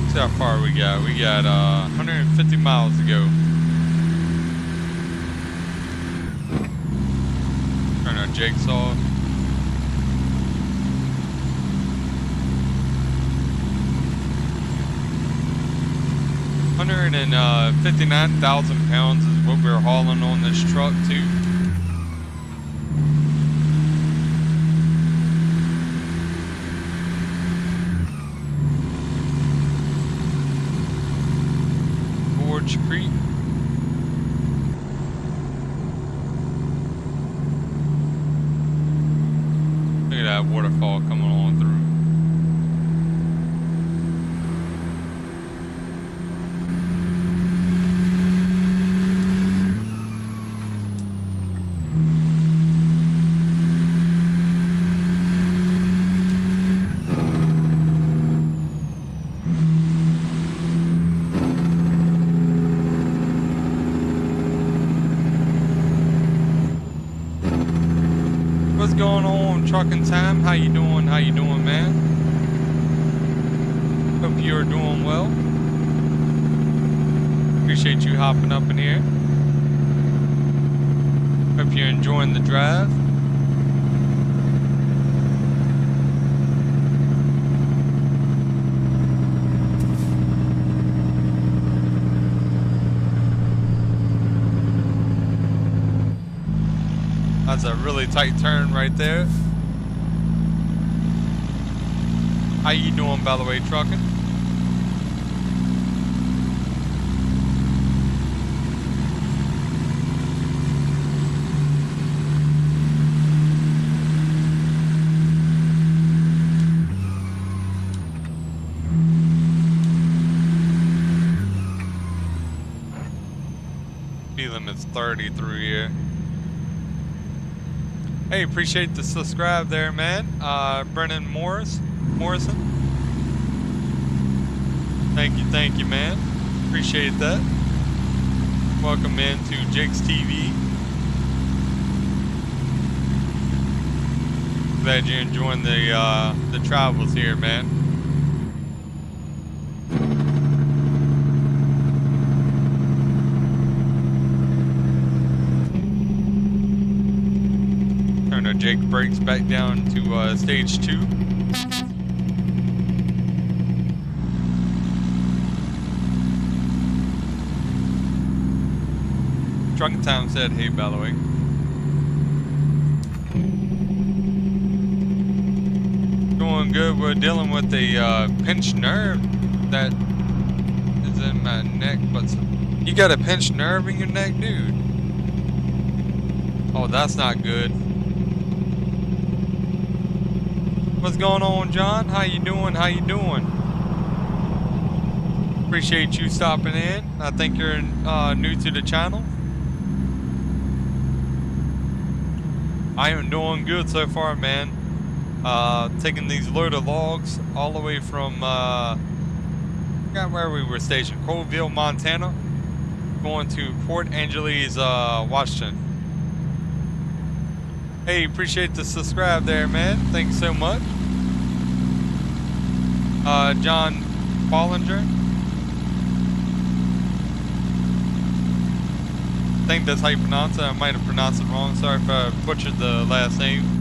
See how far we got. We got 150 miles to go. Turn our jigsaw. £159,000 is what we're hauling on this truck too. Gorge Creek. Look at that waterfall coming on through. What's going on, Trucking Time? How you doing? How you doing, man? Hope you're doing well. Appreciate you hopping up in here. Hope you're enjoying the drive. That's a really tight turn right there. How you doing, by the way, trucking? Speed limit's 30 through here. Hey, appreciate the subscribe there, man. Brennan Morrison. Thank you, man. Appreciate that. Welcome into Jake's TV. Glad you're enjoying the travels here, man. Jake brakes back down to stage 2. Drunken Tom said, hey, by the way. Doing good. We're dealing with a pinched nerve that is in my neck. But you got a pinched nerve in your neck, dude? Oh, that's not good. What's going on, John? How you doing? Appreciate you stopping in. I think you're new to the channel. I am doing good so far, man. Taking these loaded logs all the way from I forgot where we were stationed, Colville, Montana, going to Port Angeles, Washington. Hey, appreciate the subscribe there, man. Thanks so much. John Bollinger. I think that's how you pronounce it. I might have pronounced it wrong. Sorry if I butchered the last name.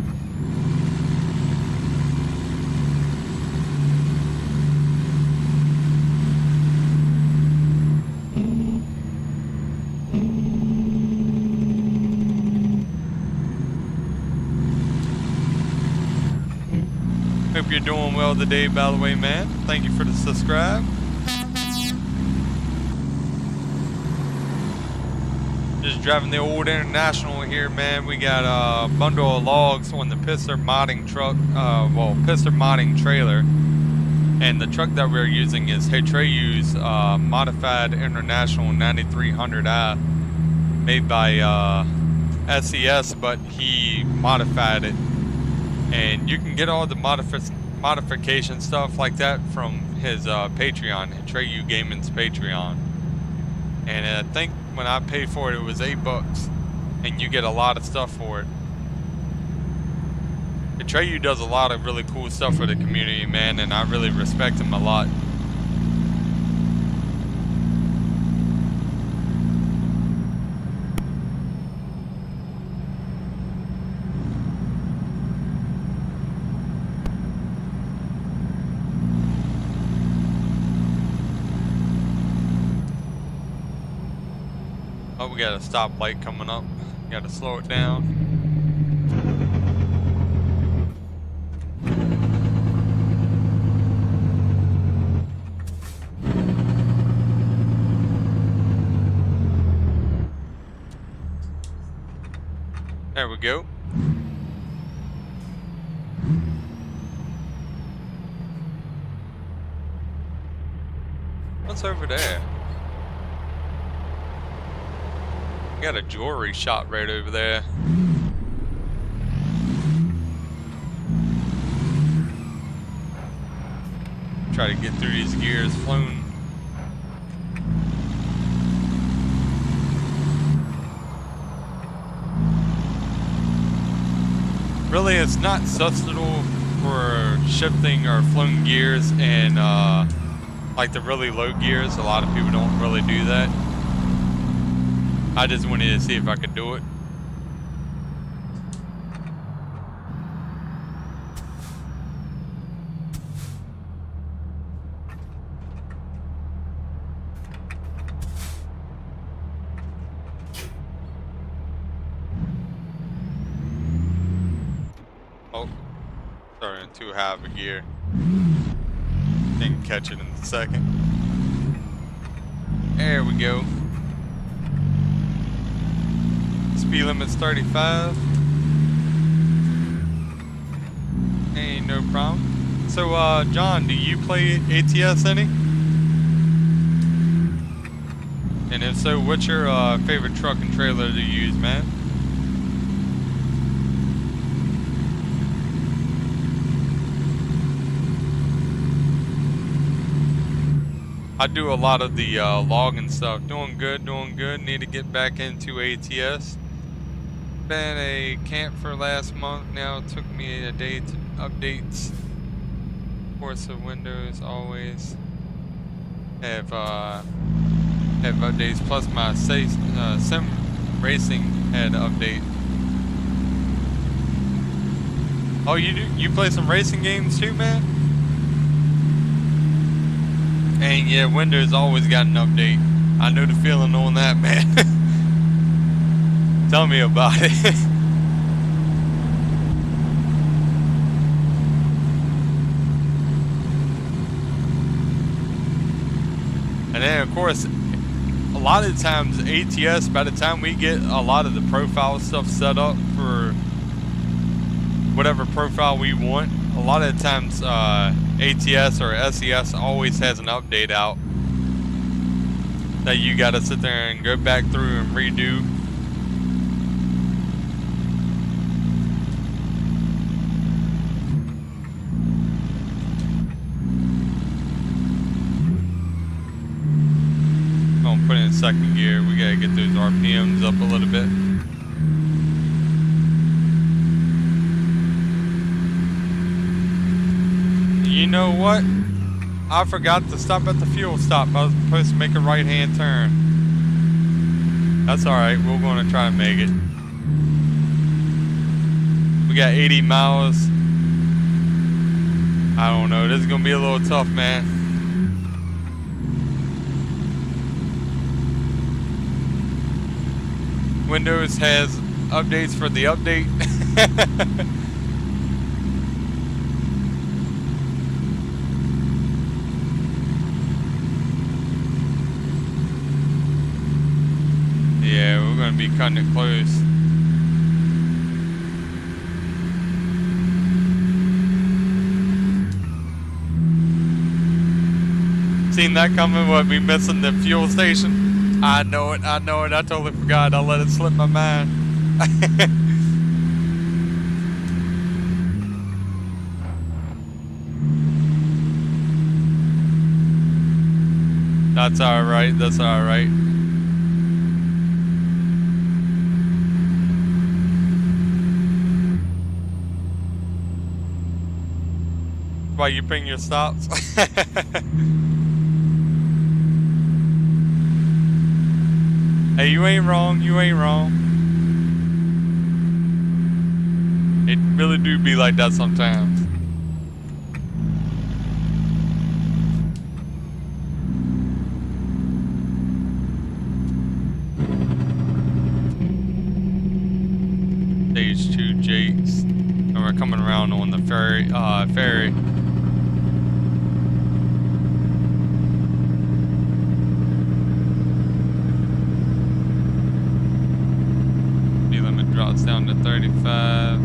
Hope you're doing well today, by the way, man. Thank you for the subscribe. Just driving the old International here, man. We got a bundle of logs on the Pisser modding truck, Pisser modding trailer. And the truck that we're using is Hetreyu's modified International 9300i, made by SES, but he modified it. And you can get all the modification stuff like that from his Patreon, Hetreyu Gaming's Patreon. And I think when I paid for it, it was $8, and you get a lot of stuff for it. Hetreyu does a lot of really cool stuff for the community, man, and I really respect him a lot. Oh, we got a stoplight coming up. Got to slow it down. There we go. What's over there? Got a jewelry shop right over there. Try to get through these gears flown. Really, it's not sustainable for shifting or flown gears and like the really low gears. A lot of people don't really do that. I just wanted to see if I could do it. Oh, starting too high of a gear. Didn't catch it in a second. There we go. Speed limit's 35. Ain't no problem. So, John, do you play ATS any? And if so, what's your favorite truck and trailer to use, man? I do a lot of the logging stuff. Doing good, doing good. Need to get back into ATS. Been a camp for last month now. It took me a day to updates. Of course, the Windows always have updates. Plus, my sim racing had an update. Oh, you play some racing games too, man? And yeah, Windows always got an update. I know the feeling on that, man. Tell me about it. And then, of course, a lot of the times ATS, by the time we get a lot of the profile stuff set up for whatever profile we want, a lot of the times ATS or SES always has an update out that you gotta sit there and go back through and redo. Gonna put in second gear. We gotta get those RPMs up a little bit. You know what? I forgot to stop at the fuel stop. I was supposed to make a right-hand turn. That's alright. We're going to try and make it. We got 80 miles. I don't know. This is going to be a little tough, man. Windows has updates for the update. Yeah, we're gonna be cutting it close. Seen that coming? What, we missing the fuel station? I know it, I know it. I totally forgot. I let it slip my mind. That's alright, that's alright. Why you bring your stops? Hey, you ain't wrong, you ain't wrong. It really do be like that sometimes. Stage 2 Jakes. And we're coming around on the ferry. Speed limit drops down to 35.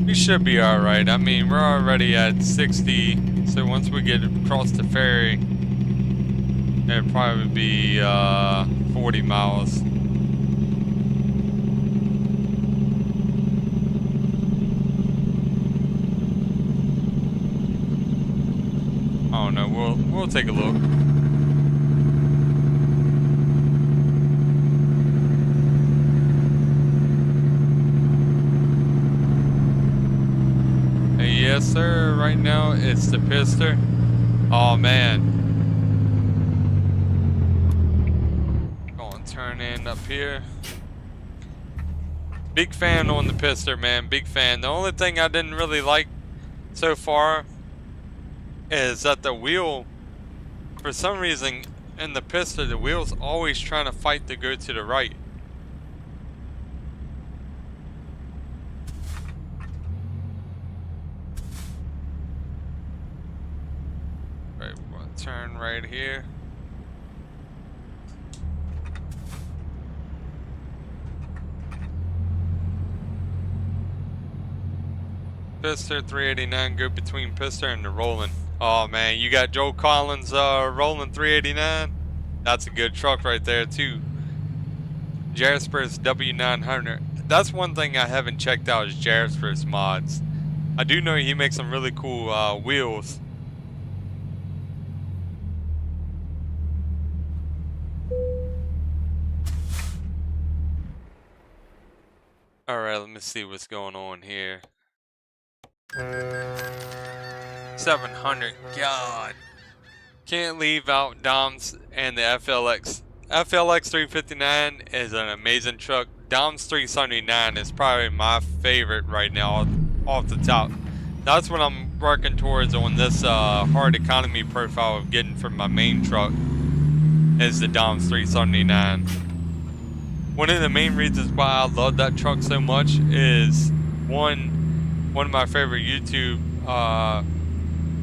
We should be alright. I mean, we're already at 60, so once we get across the ferry, it'll probably be 40 miles. I don't know. We'll take a look. Yes, sir. Right now, it's the Pister. Oh, man. Going to turn in up here. Big fan on the Pister, man. Big fan. The only thing I didn't really like so far is that the wheel, for some reason, in the pistol, the wheel's always trying to fight to go to the right. Right, we'll turn right here. Pister 389, go between Pister and the Roland. Oh man, you got Joe Collins Roland 389. That's a good truck right there too. Jasper's W900. That's one thing I haven't checked out is Jasper's mods. I do know he makes some really cool wheels. Alright, let me see what's going on here. 700, God. Can't leave out Dom's and the FLX. FLX 359 is an amazing truck. Dom's 379 is probably my favorite right now off the top. That's what I'm working towards on this hard economy profile of getting for my main truck is the Dom's 379. One of the main reasons why I love that truck so much is one of my favorite YouTube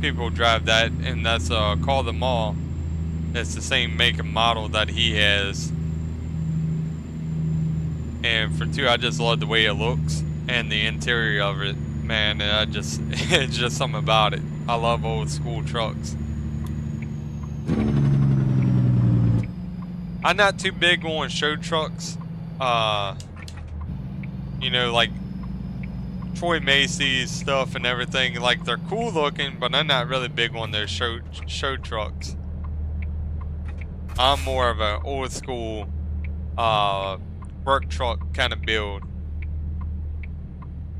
people drive that, and that's Call the Mall. It's the same make and model that he has. And for two, I just love the way it looks and the interior of it. Man, it's just something about it. I love old school trucks. I'm not too big on show trucks. You know, like Troy Macy's stuff and everything. Like, they're cool looking, but I'm not really big on those show trucks. I'm more of an old school work truck kind of build.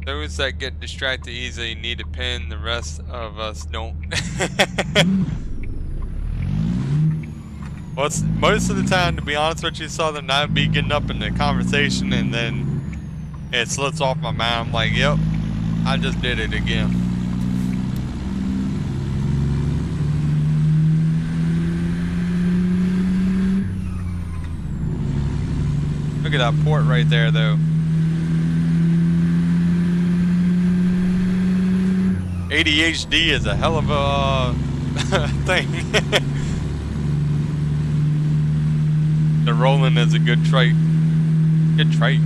Those that get distracted easily need a pen, the rest of us don't. Well, it's, most of the time, to be honest with you, Southern, I'd be getting up in the conversation and then it slips off my mind. I'm like, yep, I just did it again. Look at that port right there, though. ADHD is a hell of a thing. The Roland is a good trait. Good trait.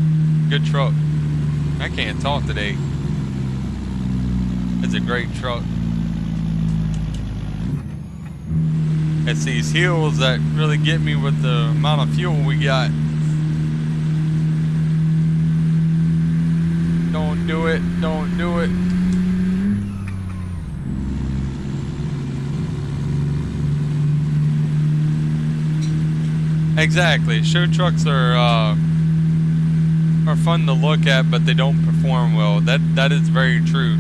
Good truck. I can't talk today. It's a great truck. It's these hills that really get me with the amount of fuel we got. Don't do it. Don't do it. Exactly. Show trucks are fun to look at, but they don't perform well. That is very true.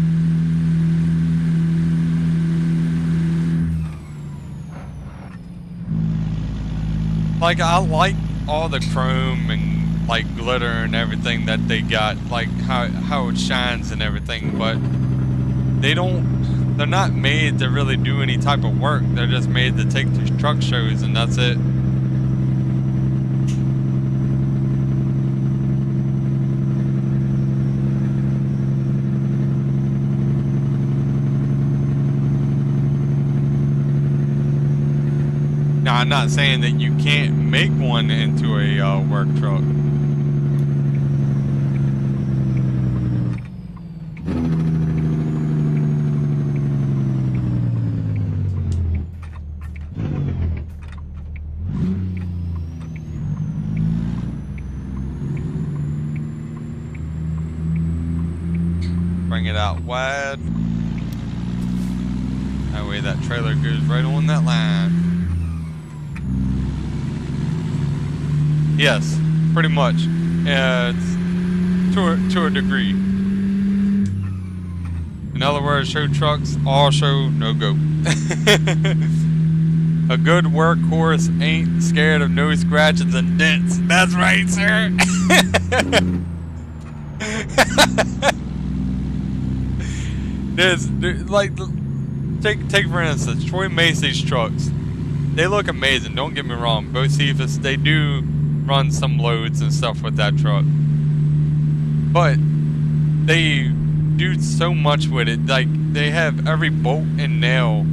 Like, I like all the chrome and like glitter and everything that they got, like how it shines and everything, but they're not made to really do any type of work. They're just made to take to truck shows and that's it. Now, I'm not saying that you can't make one into a work truck. Bring it out wide. That way that trailer goes right on that line. Yes, pretty much. It's to a degree. In other words, show trucks, all show, no go. A good workhorse ain't scared of no scratches and dents. That's right, sir. like, take for instance, Troy Macy's trucks. They look amazing, don't get me wrong. Both Cephas, they do run some loads and stuff with that truck. But they do so much with it. Like, they have every bolt and nail,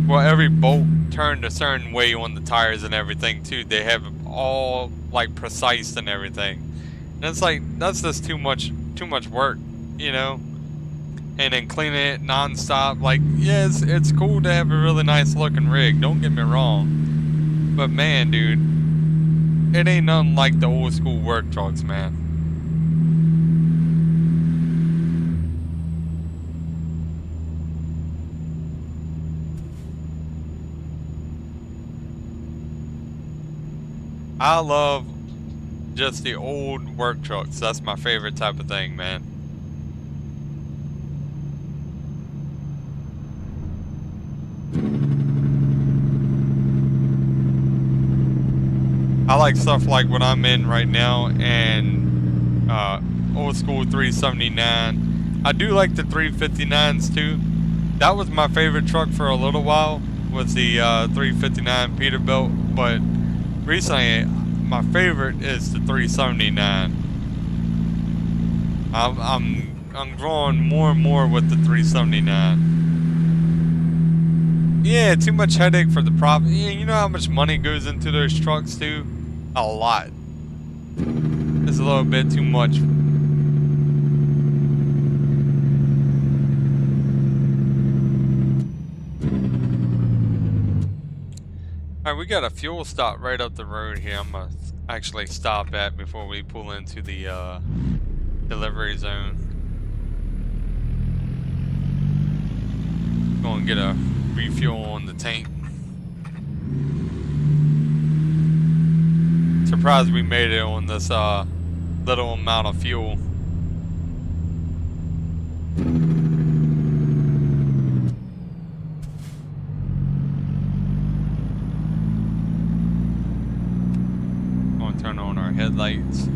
well, every bolt turned a certain way on the tires and everything too. They have all like precise and everything. And it's like, that's just too much work, you know? And then cleaning it non-stop. Like, yeah, it's cool to have a really nice looking rig, don't get me wrong. But man, dude, it ain't nothing like the old school work trucks, man. I love just the old work trucks. That's my favorite type of thing, man. I like stuff like what I'm in right now and old school 379. I do like the 359s too. That was my favorite truck for a little while, was the 359 Peterbilt, but recently my favorite is the 379. I'm growing more and more with the 379. Yeah, too much headache for the profit. Yeah, you know how much money goes into those trucks too? A lot. It's a little bit too much. Alright, we got a fuel stop right up the road here. I'm gonna actually stop at before we pull into the delivery zone. Go and get a refuel on the tank. Surprised we made it on this little amount of fuel. Gonna turn on our headlights.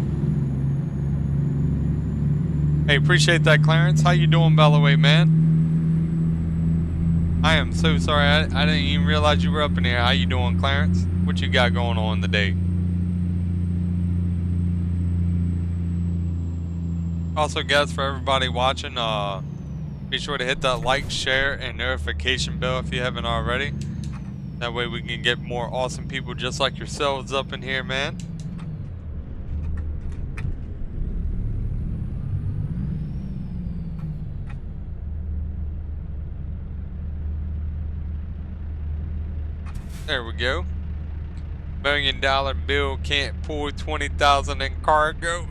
Hey, appreciate that, Clarence. How you doing, by the way, man? I am so sorry. I didn't even realize you were up in here. How you doing, Clarence? What you got going on today? Also, guys, for everybody watching, be sure to hit that like, share, and notification bell if you haven't already. That way we can get more awesome people just like yourselves up in here, man. There we go. $1 million bill can't pull 20,000 in cargo.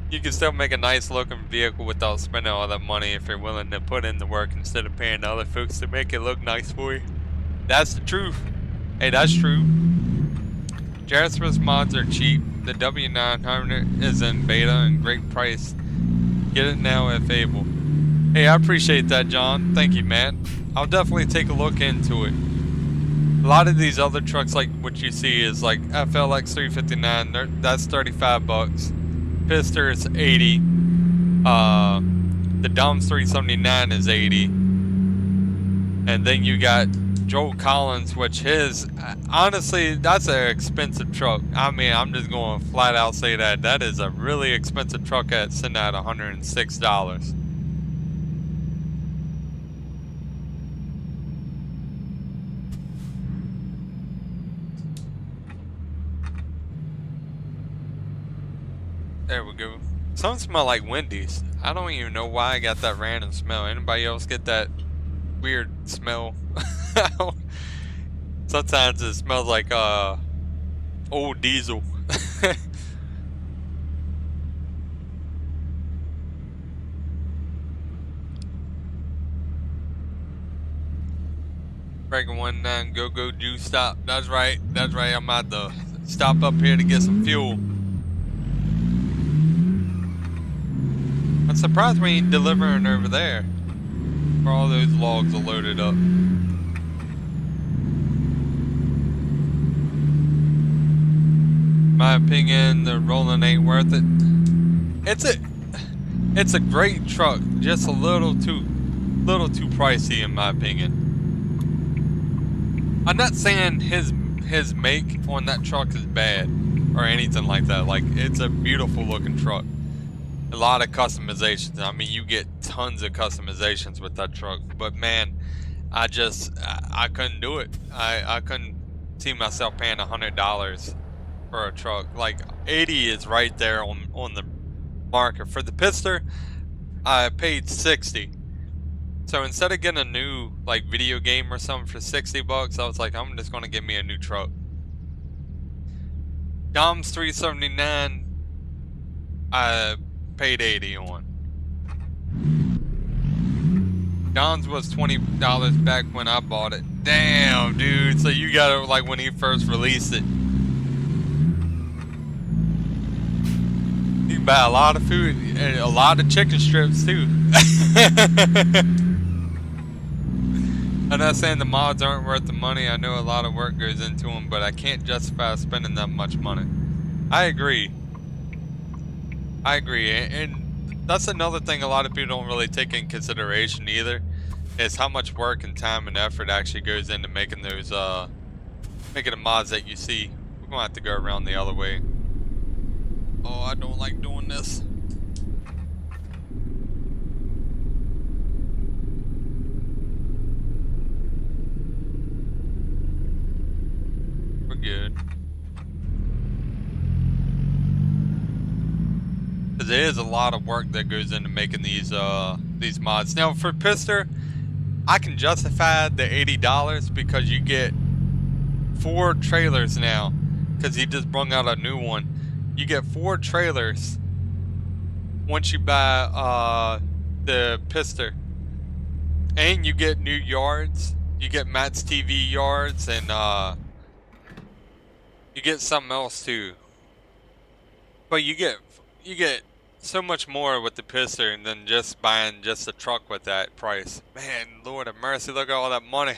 You can still make a nice looking vehicle without spending all that money if you're willing to put in the work instead of paying other folks to make it look nice for you. That's the truth. Hey, that's true. Jasper's mods are cheap. The W900 is in beta and great price. Get it now if able. Hey, I appreciate that, John. Thank you, man. I'll definitely take a look into it. A lot of these other trucks, like what you see, is like FLX 359. That's 35 bucks. Pister is 80. The Doms 379 is 80. And then you got Joel Collins, which his, honestly, that's an expensive truck. I mean, I'm just going to flat out say that. That is a really expensive truck at sitting at $106. There we go. Some smell like Wendy's. I don't even know why I got that random smell. Anybody else get that weird smell? Sometimes it smells like old diesel. Breaking 19 go juice stop. That's right. That's right. I'm about to stop up here to get some fuel. I'm surprised we ain't delivering over there. Where all those logs are loaded up. My opinion, the rolling ain't worth it. It's a great truck, just a little too pricey in my opinion. I'm not saying his make on that truck is bad or anything like that. Like, it's a beautiful looking truck. A lot of customizations. I mean, you get tons of customizations with that truck. But man, I couldn't do it. I couldn't see myself paying $100 for a truck. Like, 80 is right there on the market. For the Pister, I paid 60. So instead of getting a new like video game or something for 60 bucks, I was like, I'm just gonna get me a new truck. Dom's 379, I paid 80 on. Dom's was $20 back when I bought it. Damn, dude. So you got it like when he first released it. You can buy a lot of food and a lot of chicken strips too. I'm not saying the mods aren't worth the money. I know a lot of work goes into them, but I can't justify spending that much money. I agree. And that's another thing a lot of people don't really take in consideration either, is how much work and time and effort actually goes into making those, making the mods that you see. We're gonna have to go around the other way. Oh, I don't like doing this. Good. Because there is a lot of work that goes into making these mods. Now for Pister, I can justify the $80 because you get 4 trailers now. Because he just brung out a new one. You get 4 trailers once you buy the Pister, and you get new yards. You get Matt's TV yards and you get something else too, but you get so much more with the Pister than just buying just a truck with that price. Man, Lord have mercy! Look at all that money.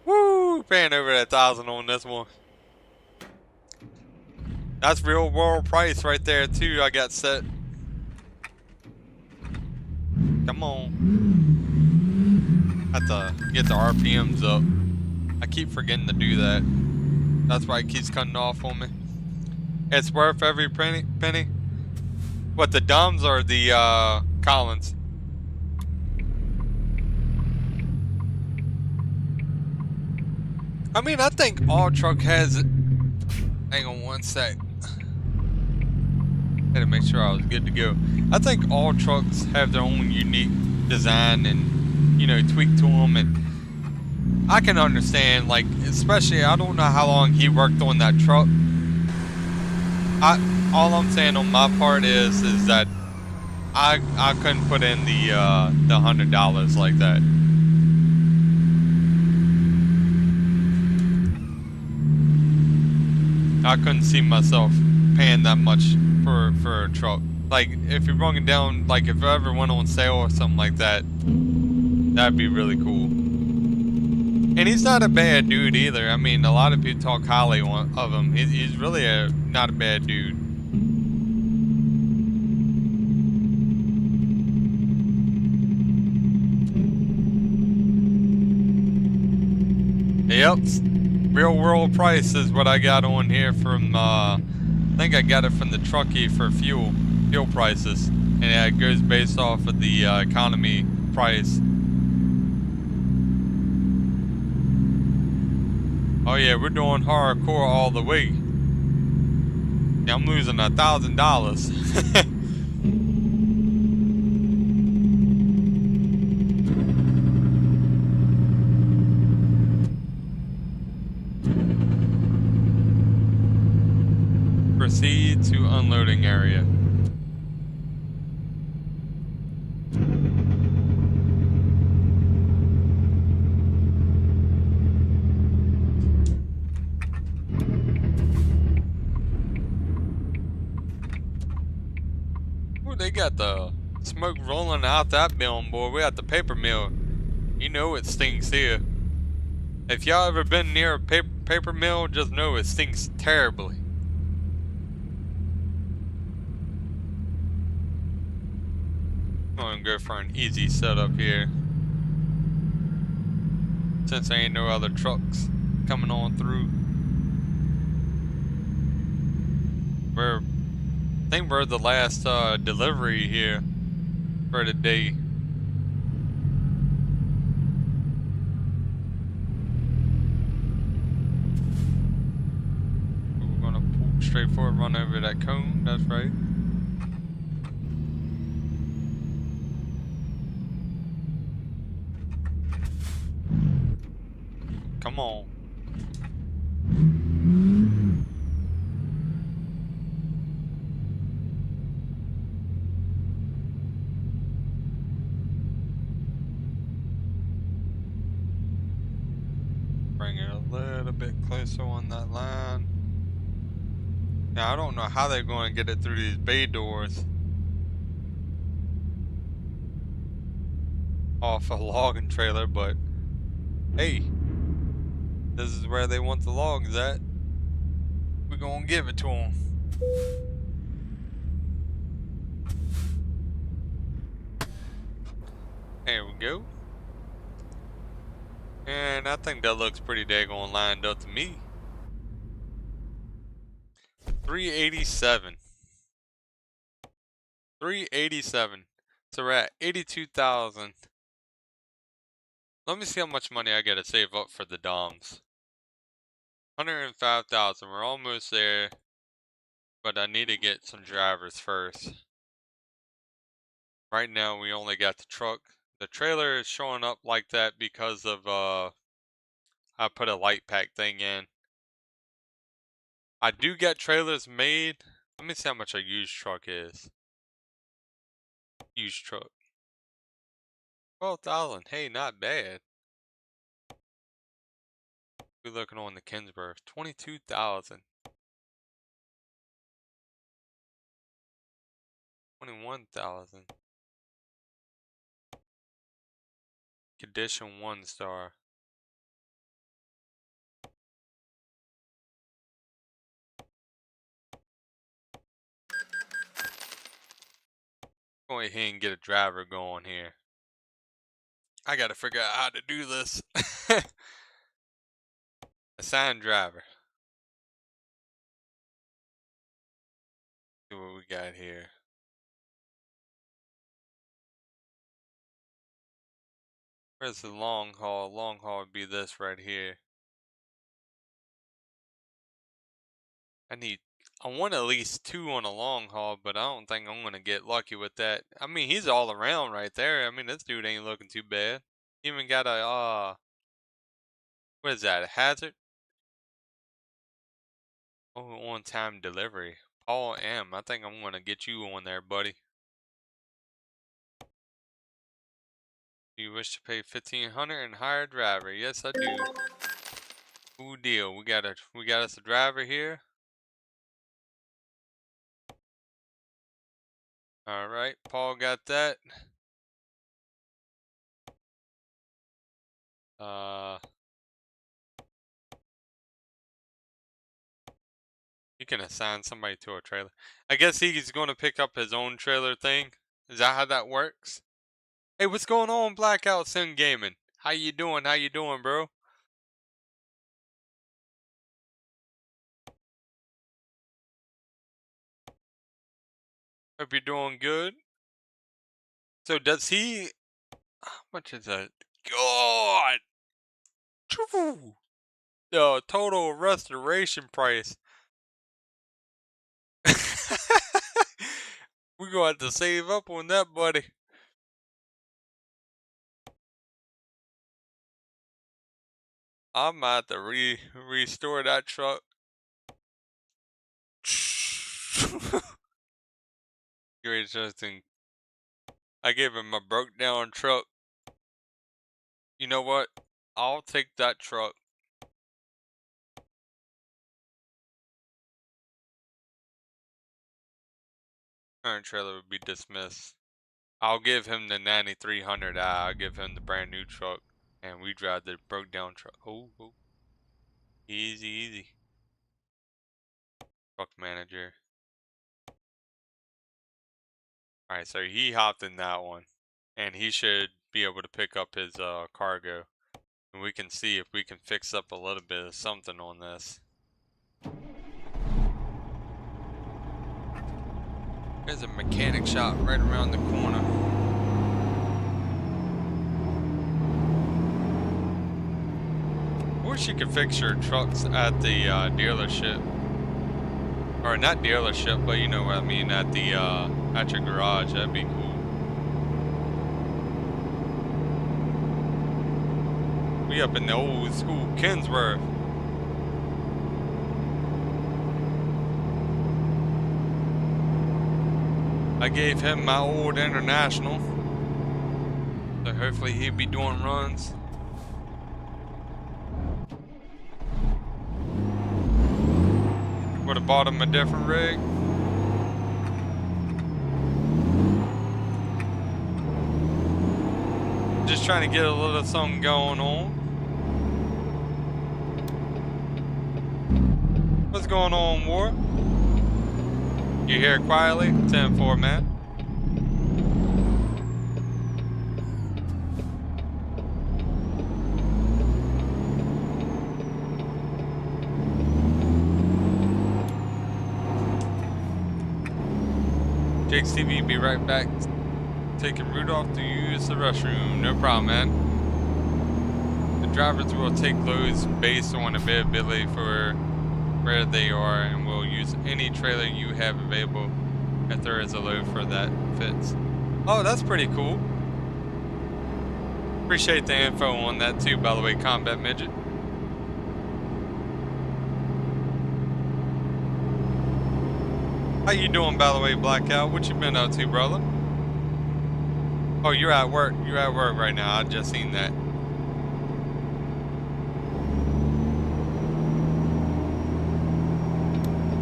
Woo! Paying over $1,000 on this one. That's real world price right there too. I got set. Come on. Have to get the RPMs up. I keep forgetting to do that. That's why it keeps cutting off on me. It's worth every penny. What, the Doms or the Collins? I mean, I think all truck has it. Hang on one sec. Had to make sure I was good to go. I think all trucks have their own unique design and, you know, tweak to them, and I can understand, like, especially, I don't know how long he worked on that truck. All I'm saying on my part is that I couldn't put in the $100 like that. I couldn't see myself paying that much for a truck. Like, if you're bringing down, like, if I ever went on sale or something like that, that'd be really cool. And he's not a bad dude either. I mean, a lot of people talk highly of him. He's really not a bad dude. Yep, real world price is what I got on here from, I think I got it from the Truckee for fuel prices. And it goes based off of the economy price. Oh yeah, we're doing hardcore all the way. Yeah, I'm losing $1,000. Proceed to unloading area. They got the smoke rolling out that mill, boy. We got the paper mill. You know it stinks here. If y'all ever been near a paper mill, just know it stinks terribly. I'm gonna go for an easy setup here. Since there ain't no other trucks coming on through. I think we're the last delivery here for the day. We're gonna pull straight forward, run over that cone, that's right. Come on. Bring it a little bit closer on that line. Now, I don't know how they're going to get it through these bay doors. Off a logging trailer, but hey, this is where they want the logs at. We're going to give it to them. There we go. And I think that looks pretty daggone lined up to me. 387. 387. So we're at 82,000. Let me see how much money I gotta save up for the DOMs. 105,000. We're almost there. But I need to get some drivers first. Right now we only got the truck. The trailer is showing up like that because of I put a light pack thing in. I do get trailers made. Let me see how much a used truck is. Used truck. 12,000. Hey, not bad. We're looking on the Kinsburg. 22,000. 21,000. Condition 1 star. Go ahead and get a driver going here. I gotta figure out how to do this. Assign driver. See what we got here. Where's the long haul? Long haul would be this right here. I want at least 2 on a long haul, but I don't think I'm gonna get lucky with that. I mean, he's all around right there. I mean, this dude ain't looking too bad. Even got a, what is that, a hazard? Oh, on-time delivery. Paul M. I think I'm gonna get you on there, buddy. Do you wish to pay 1,500 and hire a driver? Yes, I do. Ooh, deal. We got us a driver here. All right, Paul got that. You can assign somebody to a trailer. I guess he's going to pick up his own trailer thing. Is that how that works? Hey, what's going on, Blackout Sim Gaming? How you doing? How you doing, bro? Hope you're doing good. So does he? How much is that? God. The total restoration price. We're going to have to save up on that, buddy. I might have to restore that truck. Great, Justin. I gave him a broke down truck. You know what? I'll take that truck. Current trailer would be dismissed. I'll give him the 9300i. I'll give him the brand new truck. And we drive the broke down truck. Oh. Easy, easy. Truck manager. Alright, so he hopped in that one. And he should be able to pick up his cargo. And we can see if we can fix up a little bit of something on this. There's a mechanic shop right around the corner. I wish you could fix your trucks at the dealership. Or not dealership, but you know what I mean, at the at your garage. That'd be cool. We up in the old school Kensworth. I gave him my old International, so hopefully he'll be doing runs. Would have bought him a different rig. Just trying to get a little something going on. What's going on, War? You hear quietly? 10-4, man. Jake's TV, be right back. Taking Rudolph to use the restroom. No problem, man. The drivers will take loads based on availability for where they are and will use any trailer you have available if there is a load for that fits. Oh, that's pretty cool. Appreciate the info on that too, by the way, Combat Midget. How you doing, by the way, Blackout? What you been up to, brother? Oh, you're at work. You're at work right now. I just seen that.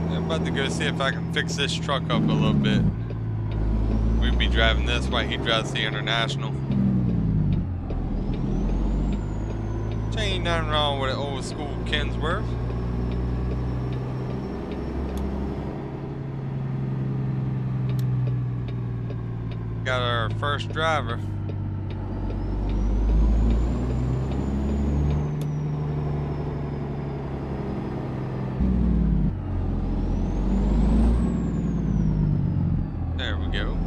I'm about to go see if I can fix this truck up a little bit. We'd be driving this while he drives the International. There ain't nothing wrong with an old school Kensworth. Got our first driver. There we go.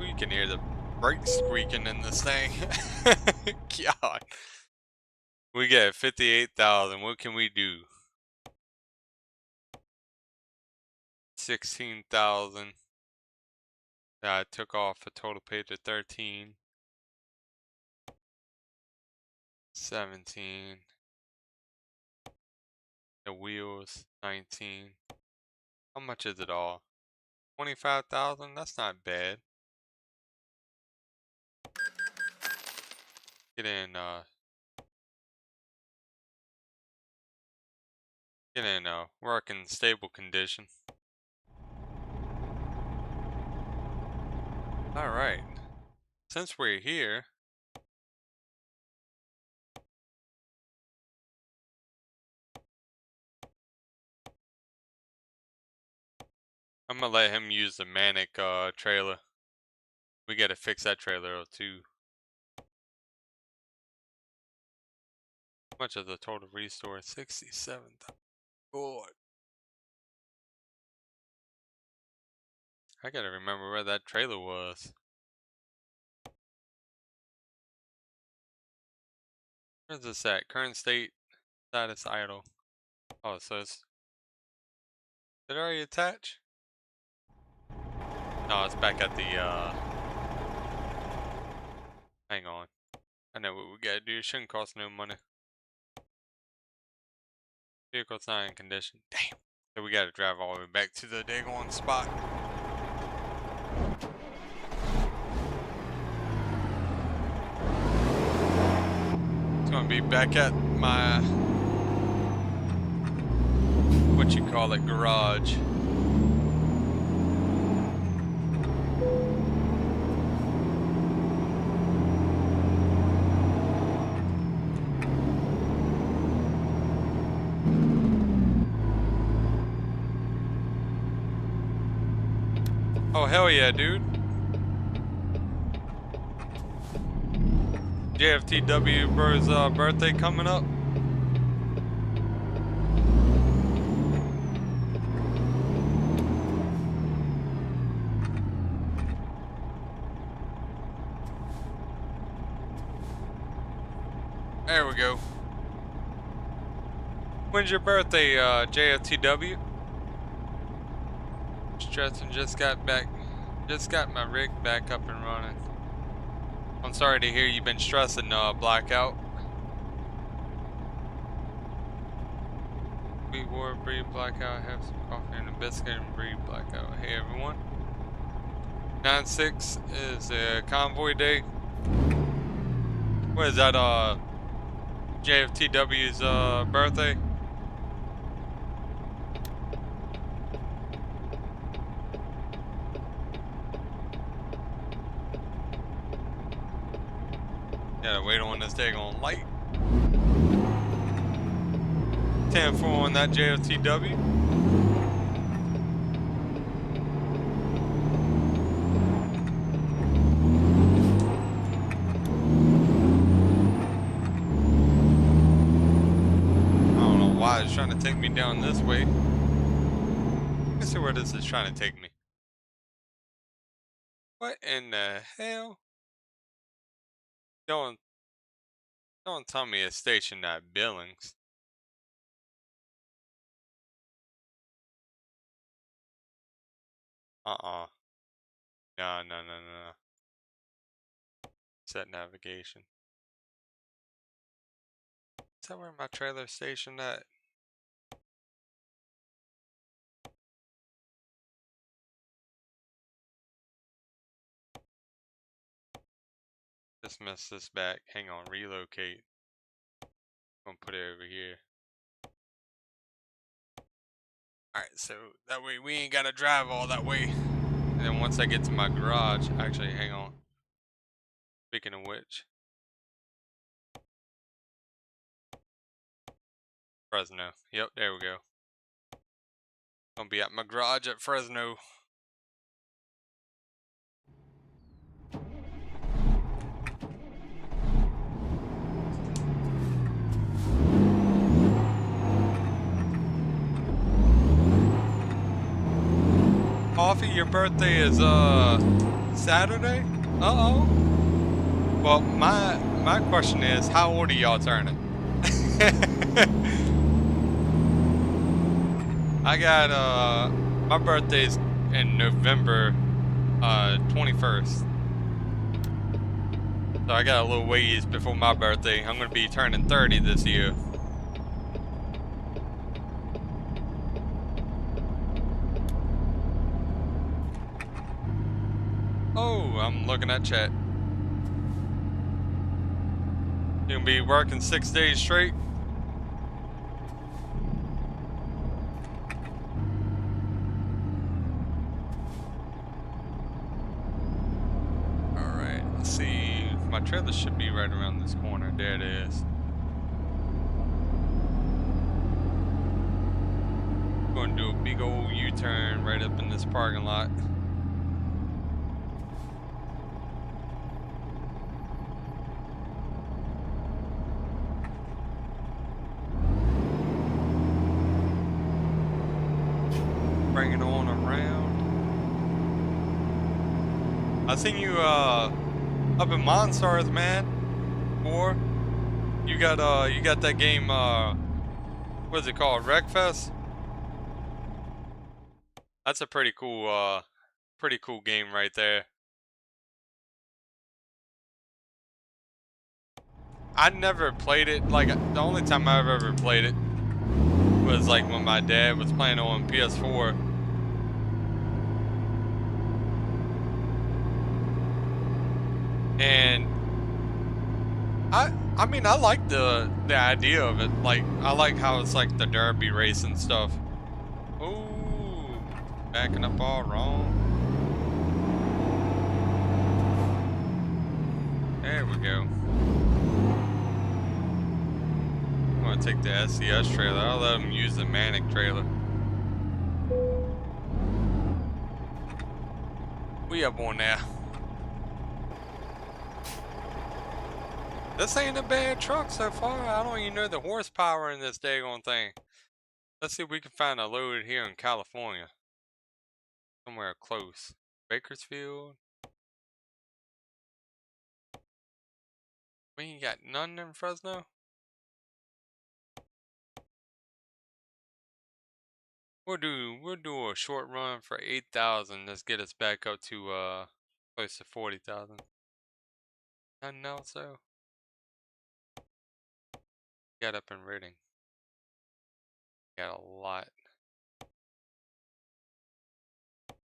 You can hear the brakes squeaking in this thing. God. We got 58,000. What can we do? 16,000. I took off a total page of 13. 17. The wheels, 19. How much is it all? 25,000? That's not bad. Get in working stable condition. Alright. Since we're here, I'm gonna let him use the Manic trailer. We gotta fix that trailer too. How much of the total restore? 67,000. God. I gotta remember where that trailer was. Where's this at? Current state, status idle. Oh, so it's... Did it already attach? No, it's back at the, hang on. I know what we gotta do. It shouldn't cost no money. Vehicle's not in condition. Damn. So we gotta drive all the way back to the daggone spot. It's gonna be back at my, what you call it, garage. Oh, hell yeah, dude. JFTW bro's birthday coming up. There we go. When's your birthday, JFTW? Stressing, just got my rig back up and running. I'm sorry to hear you've been stressing, Blackout. We wore breathe Blackout, have some coffee and a biscuit and breathe Blackout. Hey everyone. 9/6 is a convoy day. What is that, JFTW's, birthday? Gotta wait on this daggone light. 10-4 on that JFTW. I don't know why it's trying to take me down this way. Let me see where this is trying to take me. What in the hell? Don't tell me it's stationed at Billings. No. Set navigation. Is that where my trailer's stationed at? Just mess this back. Hang on, relocate. I'm gonna put it over here. Alright, so that way we ain't gotta drive all that way. And then once I get to my garage, actually, hang on. Speaking of which, Fresno. Yep, there we go. Gonna be at my garage at Fresno. Coffee, your birthday is Saturday? Uh-oh. Well, my question is, how old are y'all turning? I got my birthday's in November 21st. So I got a little ways before my birthday. I'm gonna be turning 30 this year. Oh, I'm looking at chat. You gonna be working 6 days straight? Alright, let's see. My trailer should be right around this corner. There it is. Going to do a big old U-turn right up in this parking lot. Bring it on around. I seen you up in Monstars, man. Or you got that game what is it called? Wreckfest? That's a pretty cool game right there. I never played it. Like, the only time I've ever played it was like when my dad was playing on PS4. And I mean, I like the idea of it. Like, I like how it's like the derby race and stuff. Ooh, backing up all wrong. There we go. I'm gonna take the SCS trailer. I'll let them use the Manic trailer. We up on there. This ain't a bad truck so far. I don't even know the horsepower in this daggone thing. Let's see if we can find a load here in California. Somewhere close. Bakersfield. We ain't got none in Fresno. We'll do a short run for 8,000. Let's get us back up to close to 40,000. Nothing else though. Got up in Reading. Got a lot.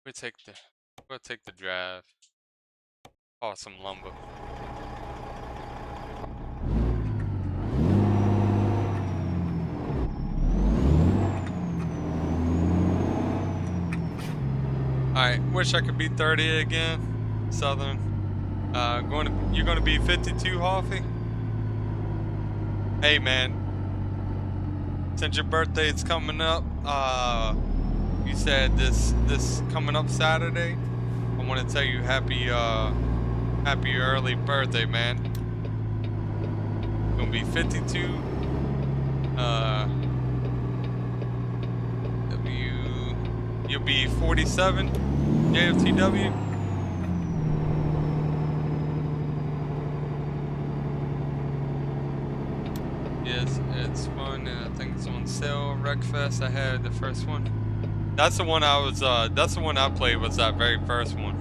We'll take the drive. Awesome lumber. Alright, wish I could be 30 again. Southern. You're gonna be 52, Hoffy? Hey man. Since your birthday's coming up, you said this coming up Saturday. I want to tell you happy early birthday, man. Gonna be 52. You'll be 47. JFTW. Yes, it's fun, and I think it's on sale. Wreckfest. I had the first one. That's the one I was. That's the one I played. Was that very first one?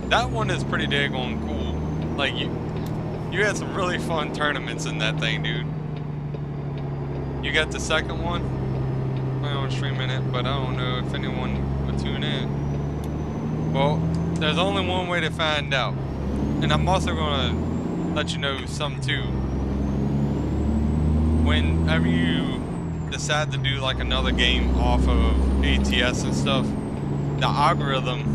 That one is pretty daggone cool. Like you had some really fun tournaments in that thing, dude. You got the second one? I don't stream in it, but I don't know if anyone would tune in. Well, there's only one way to find out, and I'm also gonna let you know something too. Whenever you decide to do like another game off of ATS and stuff, the algorithm.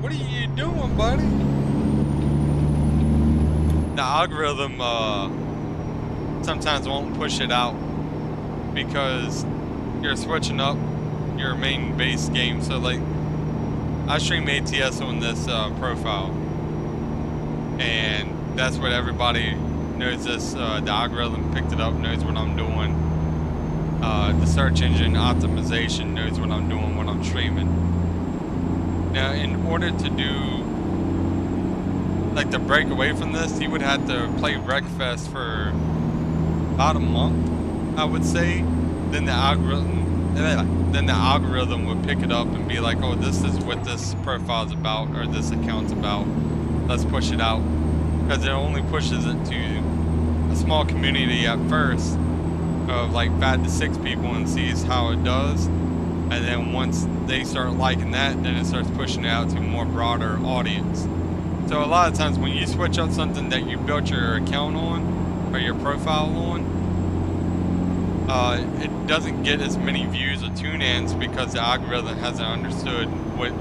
What are you doing, buddy? The algorithm sometimes won't push it out because you're switching up your main base game. So like, I stream ATS on this profile, and that's what everybody knows. This the algorithm picked it up, knows what I'm doing. The search engine optimization knows what I'm doing when I'm streaming. Now, in order to do like to break away from this, you would have to play Wreckfest for about a month, I would say. Then the algorithm would pick it up and be like, oh, this is what this profile is about, or this account's about. Let's push it out, because it only pushes it to a small community at first of like 5 to 6 people and sees how it does. And then once they start liking that, then it starts pushing it out to a more broader audience. So a lot of times when you switch up something that you built your account on, or your profile on, it doesn't get as many views or tune-ins because the algorithm hasn't understood what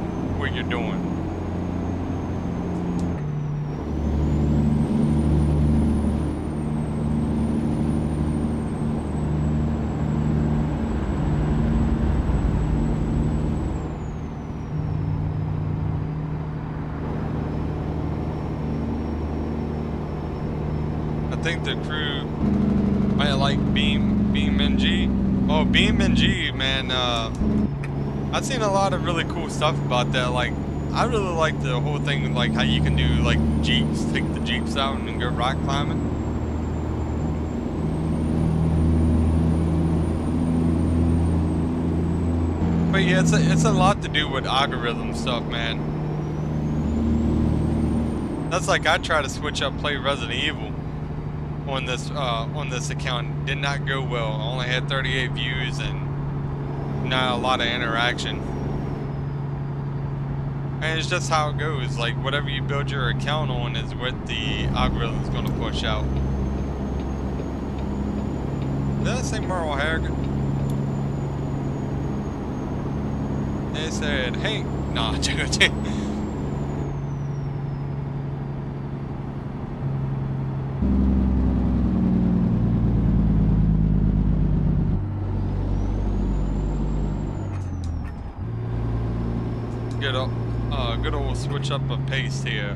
you're doing. I think the crew might like BeamNG. Oh, BeamNG, man. I've seen a lot of really cool stuff about that. Like, I really like the whole thing, like how you can do like Jeeps, take the Jeeps out and go rock climbing. But yeah, it's a lot to do with algorithm stuff, man. That's like I try to switch up, play Resident Evil on this account. Did not go well. I only had 38 views and not a lot of interaction. And it's just how it goes. Like, whatever you build your account on is what the algorithm is going to push out. Did I say Merle Harrigan? They said, hey, nah, good old switch up of pace here.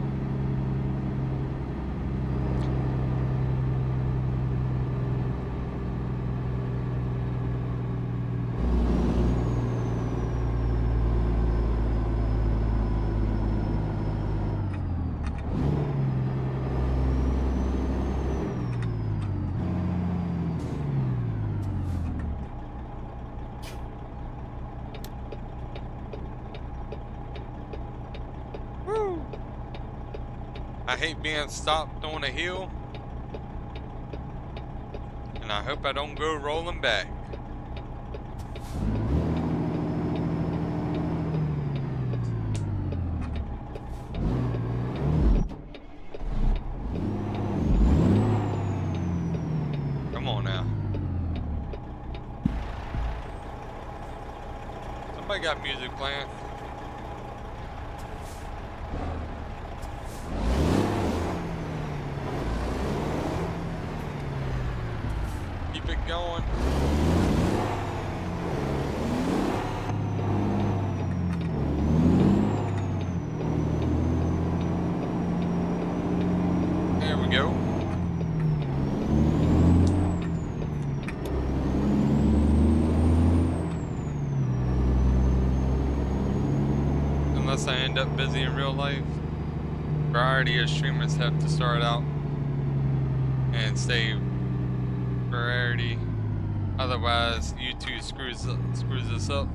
I hate being stopped on a hill, and I hope I don't go rolling back. Come on now. Somebody got music playing. Keep it going. There we go. Unless I end up busy in real life, variety of streamers have to start out and save rarity, otherwise YouTube screws us up.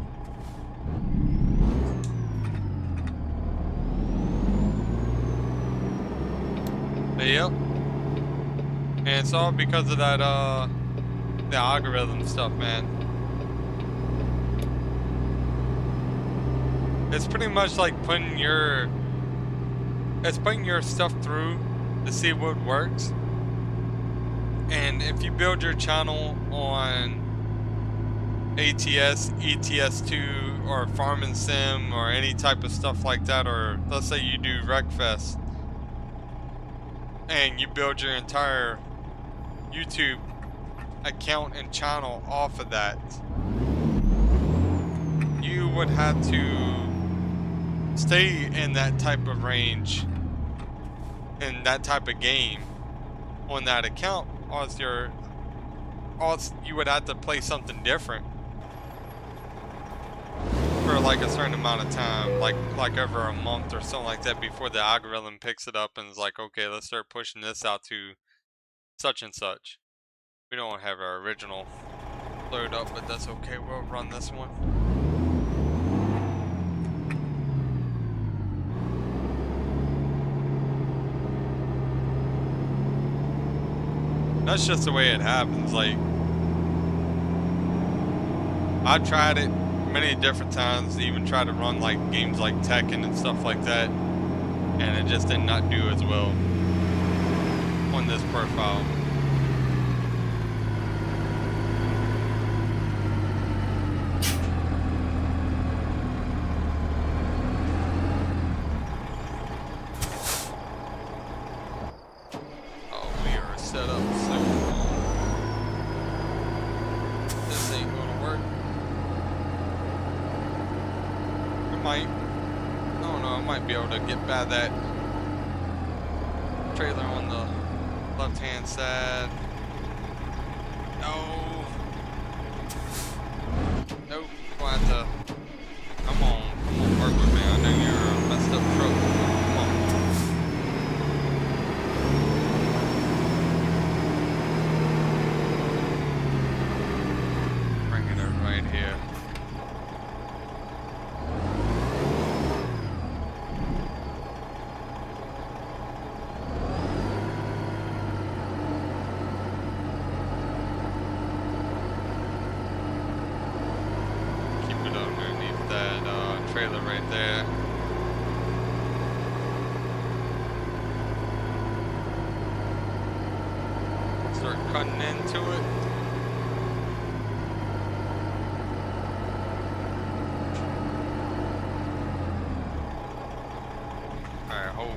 But yep, and it's all because of that the algorithm stuff, man. It's pretty much like putting your stuff through to see what works. And if you build your channel on ATS, ETS2, or Farming Sim, or any type of stuff like that, or let's say you do Wreckfest, and you build your entire YouTube account and channel off of that, you would have to stay in that type of range, in that type of game, on that account. You would have to play something different for like a certain amount of time, like over a month or something like that, before the algorithm picks it up and is like, okay, let's start pushing this out to such and such. We don't have our original load up, but that's okay. We'll run this one. That's just the way it happens. Like, I tried it many different times, even tried to run like games like Tekken and stuff like that, and it just did not do as well on this profile. Oh, we are set up so wrong. This ain't gonna work. I don't know, I might be able to get by that trailer on the left hand side. No. Nope. Gonna have to. Come on, work with me. I know you're a messed up truck. Come on. Bringing it right here. Trailer right there. Start cutting into it. Alright, hold.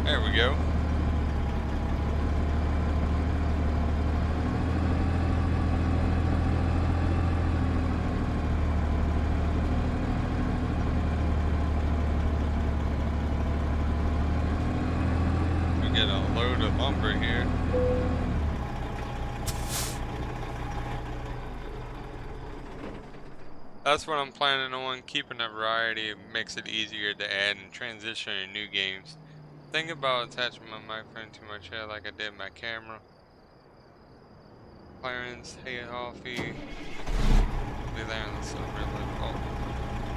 There we go. We get a load of lumber here. That's what I'm planning on, keeping a variety. It makes it easier to add and transition in new games. Think about attaching my microphone to my chair like I did my camera. Clarence Hayhoffy. Be there in the silver lip. Oh.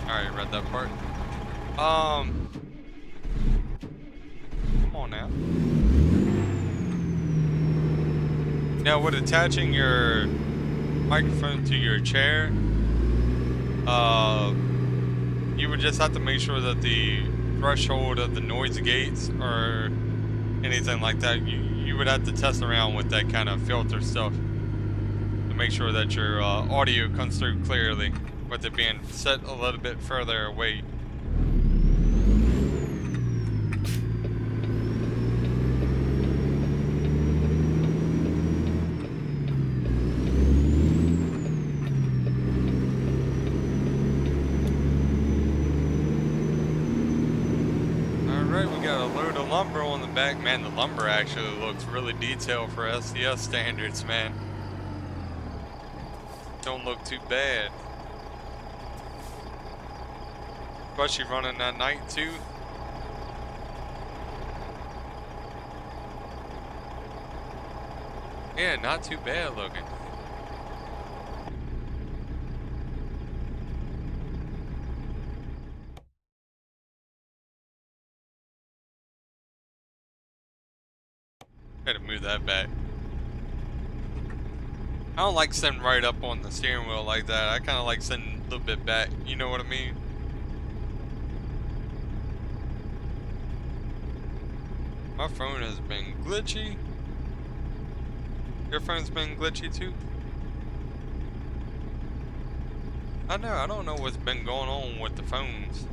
Alright, read that part. Come on now. Now with attaching your microphone to your chair, you would just have to make sure that the threshold of the noise gates or anything like that, you would have to test around with that kind of filter stuff to make sure that your audio comes through clearly with it being set a little bit further away. Lumber on the back, man. The lumber actually looks really detailed for SCS standards, man. Don't look too bad, especially running at night too. Yeah, not too bad looking. Gotta move that back. I don't like sitting right up on the steering wheel like that. I kind of like sitting a little bit back. You know what I mean? My phone has been glitchy. Your phone's been glitchy too? I don't know what's been going on with the phones.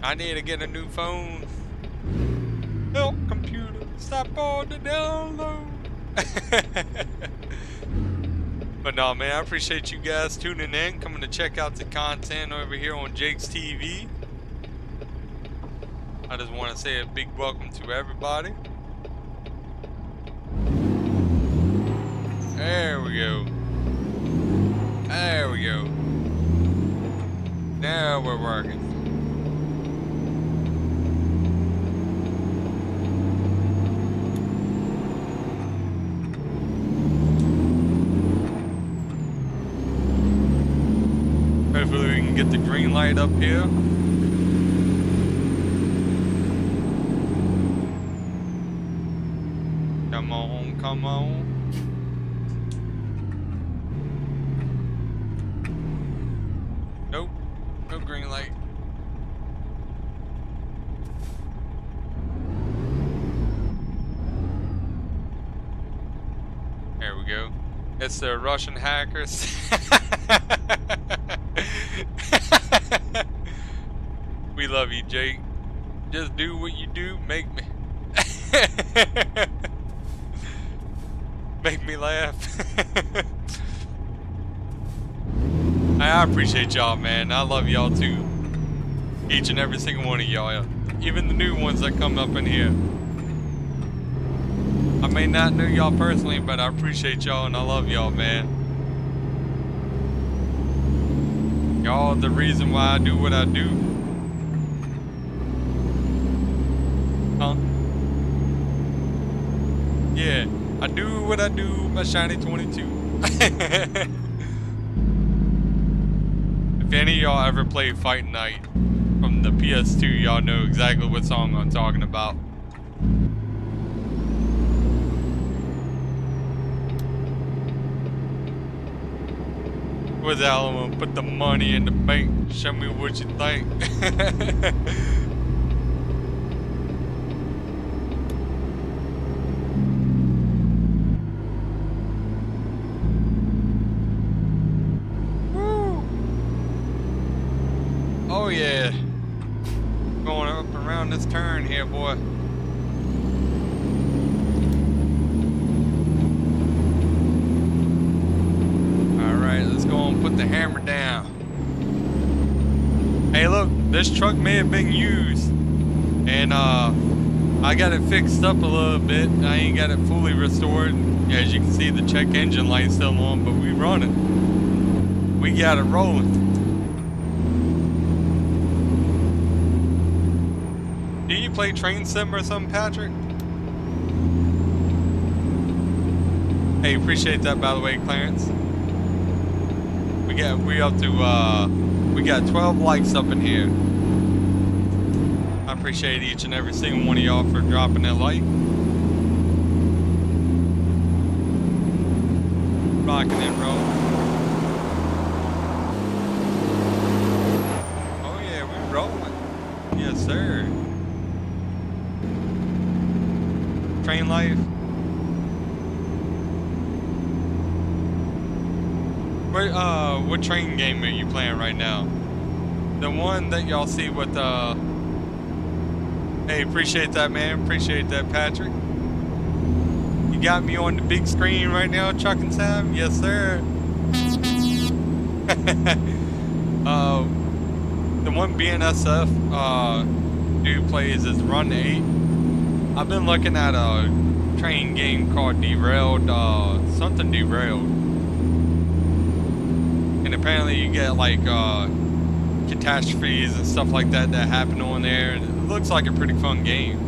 I need to get a new phone. Help, computer, stop all the download. But no, man, I appreciate you guys tuning in, coming to check out the content over here on Jake's TV. I just want to say a big welcome to everybody. There we go. There we go. Now we're working. Hopefully we can get the green light up here. Come on, come on. Nope, no green light. There we go. It's the Russian hackers. We love you, Jake. Just do what you do. Make me make me laugh. I appreciate y'all, man. I love y'all too. Each and every single one of y'all. Even the new ones that come up in here. I may not know y'all personally, but I appreciate y'all and I love y'all, man. Y'all the reason why I do what I do. Huh? Yeah, I do what I do, my shiny 22. If any of y'all ever played Fight Night from the PS2, y'all know exactly what song I'm talking about. With Alamo, put the money in the bank. Show me what you think. Woo! Oh yeah. Going up around this turn here, boy. Alright, let's go and put the hammer down. Hey, look, this truck may have been used. And, I got it fixed up a little bit. I ain't got it fully restored. Yeah, as you can see, the check engine light's still on, but we running. We got it rolling. Do you play Train Sim or something, Patrick? Hey, appreciate that, by the way, Clarence. We up to we got 12 likes up in here. I appreciate each and every single one of y'all for dropping that like. Rocking and rolling. Oh yeah, we rolling. Yes, sir. Train life. What train game are you playing right now? The one that y'all see with hey, appreciate that, man. Appreciate that, Patrick. You got me on the big screen right now, Chuck and Sam? Yes, sir. The one BNSF dude plays is Run 8. I've been looking at a train game called Derailed, something Derailed. And apparently you get like catastrophes and stuff like that that happen on there. And it looks like a pretty fun game.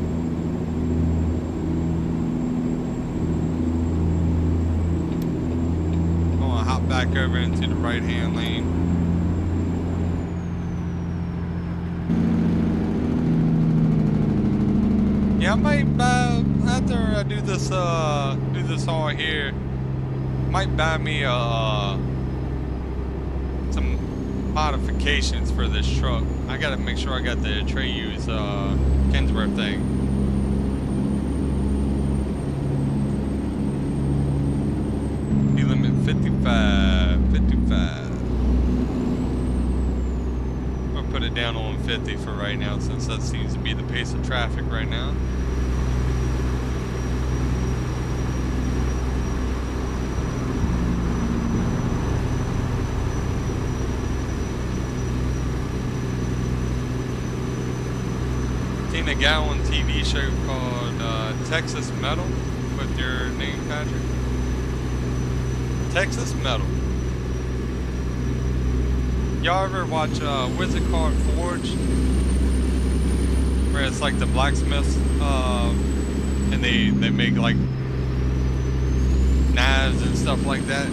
I'm gonna hop back over into the right hand lane. Yeah, I might after I do this all here, might buy me some modifications for this truck. I gotta make sure I got the Atreus Kinsworth thing. Speed limit 55. I'll put it down on 50 for right now, since that seems to be the pace of traffic right now. Seen a guy on TV show called Texas Metal with your name, Patrick. Texas Metal. Y'all ever watch what's it called, Forge? Where it's like the blacksmiths and they make like knives and stuff like that.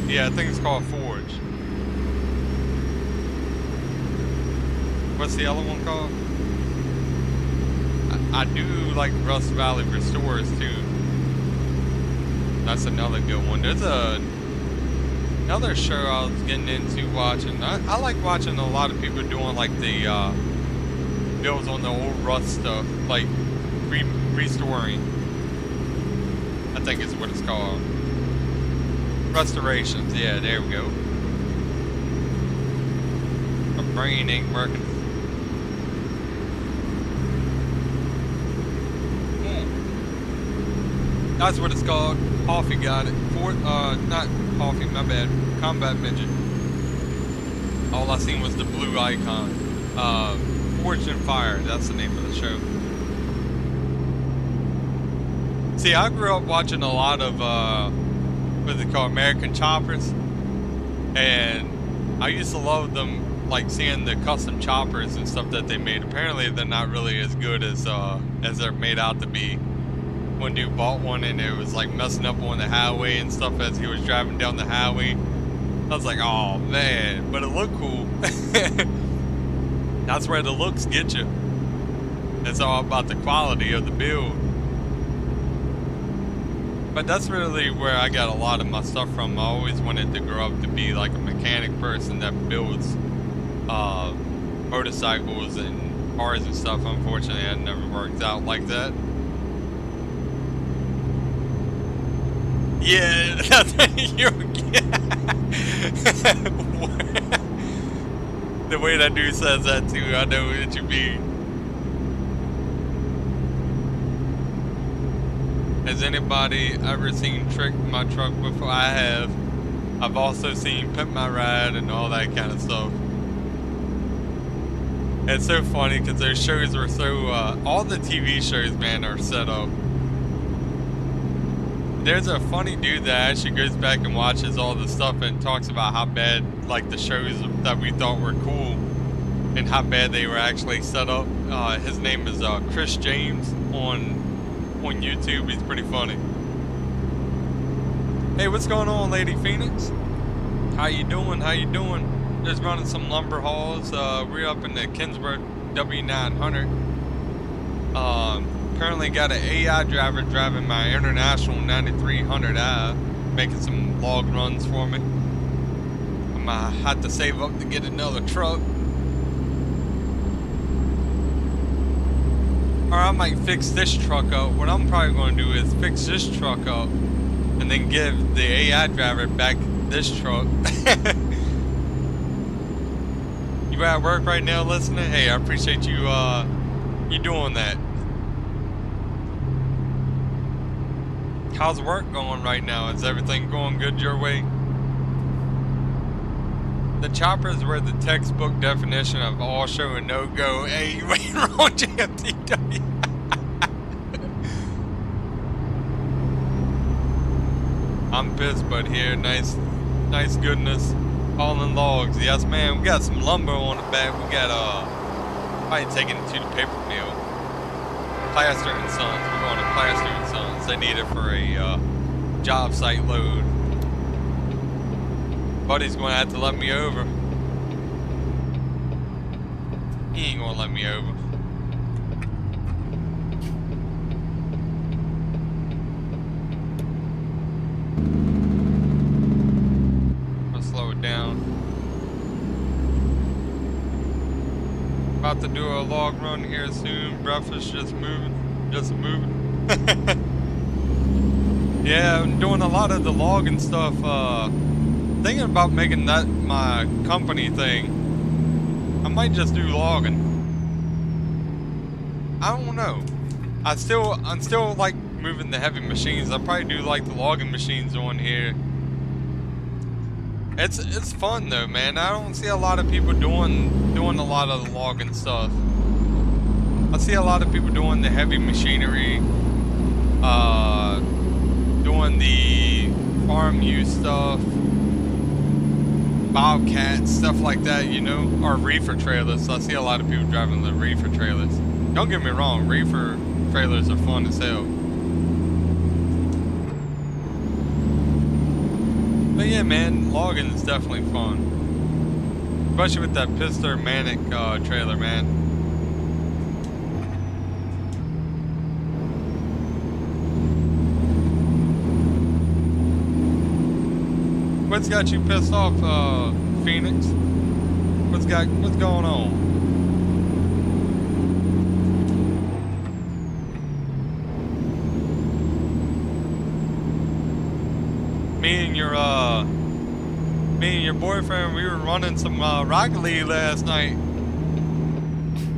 Yeah, I think it's called Forge. What's the other one called? I do like Rust Valley Restorers too. That's another good one. There's another show I was getting into watching. I like watching a lot of people doing like the builds on the old Rust stuff, like restoring. I think is what it's called. Restorations. Yeah, there we go. My brain ain't working. That's what it's called. Coffee got it. Not Coffee, my bad. Combat Midget. All I seen was the blue icon. Forged in Fire, that's the name of the show. See, I grew up watching a lot of, what's it called, American Choppers. And I used to love them, like seeing the custom choppers and stuff that they made. Apparently they're not really as good as they're made out to be. One dude bought one and it was like messing up on the highway and stuff as he was driving down the highway. I was like, oh man, but it looked cool. That's where the looks get you. It's all about the quality of the build. But that's really where I got a lot of my stuff from. I always wanted to grow up to be like a mechanic person that builds motorcycles and cars and stuff. Unfortunately, it never worked out like that. Yeah, The way that dude says that too, I know what you mean. Has anybody ever seen Trick My Truck before? I have. I've also seen Pimp My Ride and all that kind of stuff. It's so funny because those shows were so, all the TV shows, man, are set up. There's a funny dude that actually goes back and watches all the stuff and talks about how bad, like, the shows that we thought were cool and how bad they were actually set up. His name is Chris James on YouTube. He's pretty funny. Hey, what's going on, Lady Phoenix? How you doing? How you doing? Just running some lumber hauls. We're up in the Kinsburg W900. Currently got an AI driver driving my International 9300i, making some log runs for me. I'm gonna have to save up to get another truck. Or I might fix this truck up. What I'm probably gonna do is fix this truck up and then give the AI driver back this truck. You at work right now listening? Hey, I appreciate you you doing that. How's work going right now? Is everything going good your way? The choppers were the textbook definition of all show and no go. Hey, you ain't wrong, JFTW. I'm pissed, but here, nice goodness. Hauling logs, yes man. We got some lumber on the back. We got probably taking it to the paper mill. Plaster and Sons. We're going to Plaster and Sons. They need it for a job site load. Buddy's going to have to let me over. He ain't going to let me over. Down. About to do a log run here soon. Breakfast just moving. Yeah, I'm doing a lot of the logging stuff. Thinking about making that my company thing. I might just do logging. I don't know. I'm still like moving the heavy machines. I probably do like the logging machines on here. It's fun though, man. I don't see a lot of people doing a lot of the logging stuff. I see a lot of people doing the heavy machinery, doing the farm use stuff, bobcats, stuff like that, you know, or reefer trailers. I see a lot of people driving the reefer trailers. Don't get me wrong, reefer trailers are fun as hell. But yeah, man, logging is definitely fun. Especially with that Pister Manic trailer, man. What's got you pissed off, Phoenix? What's going on? Me and your boyfriend, we were running some Rocket League last night.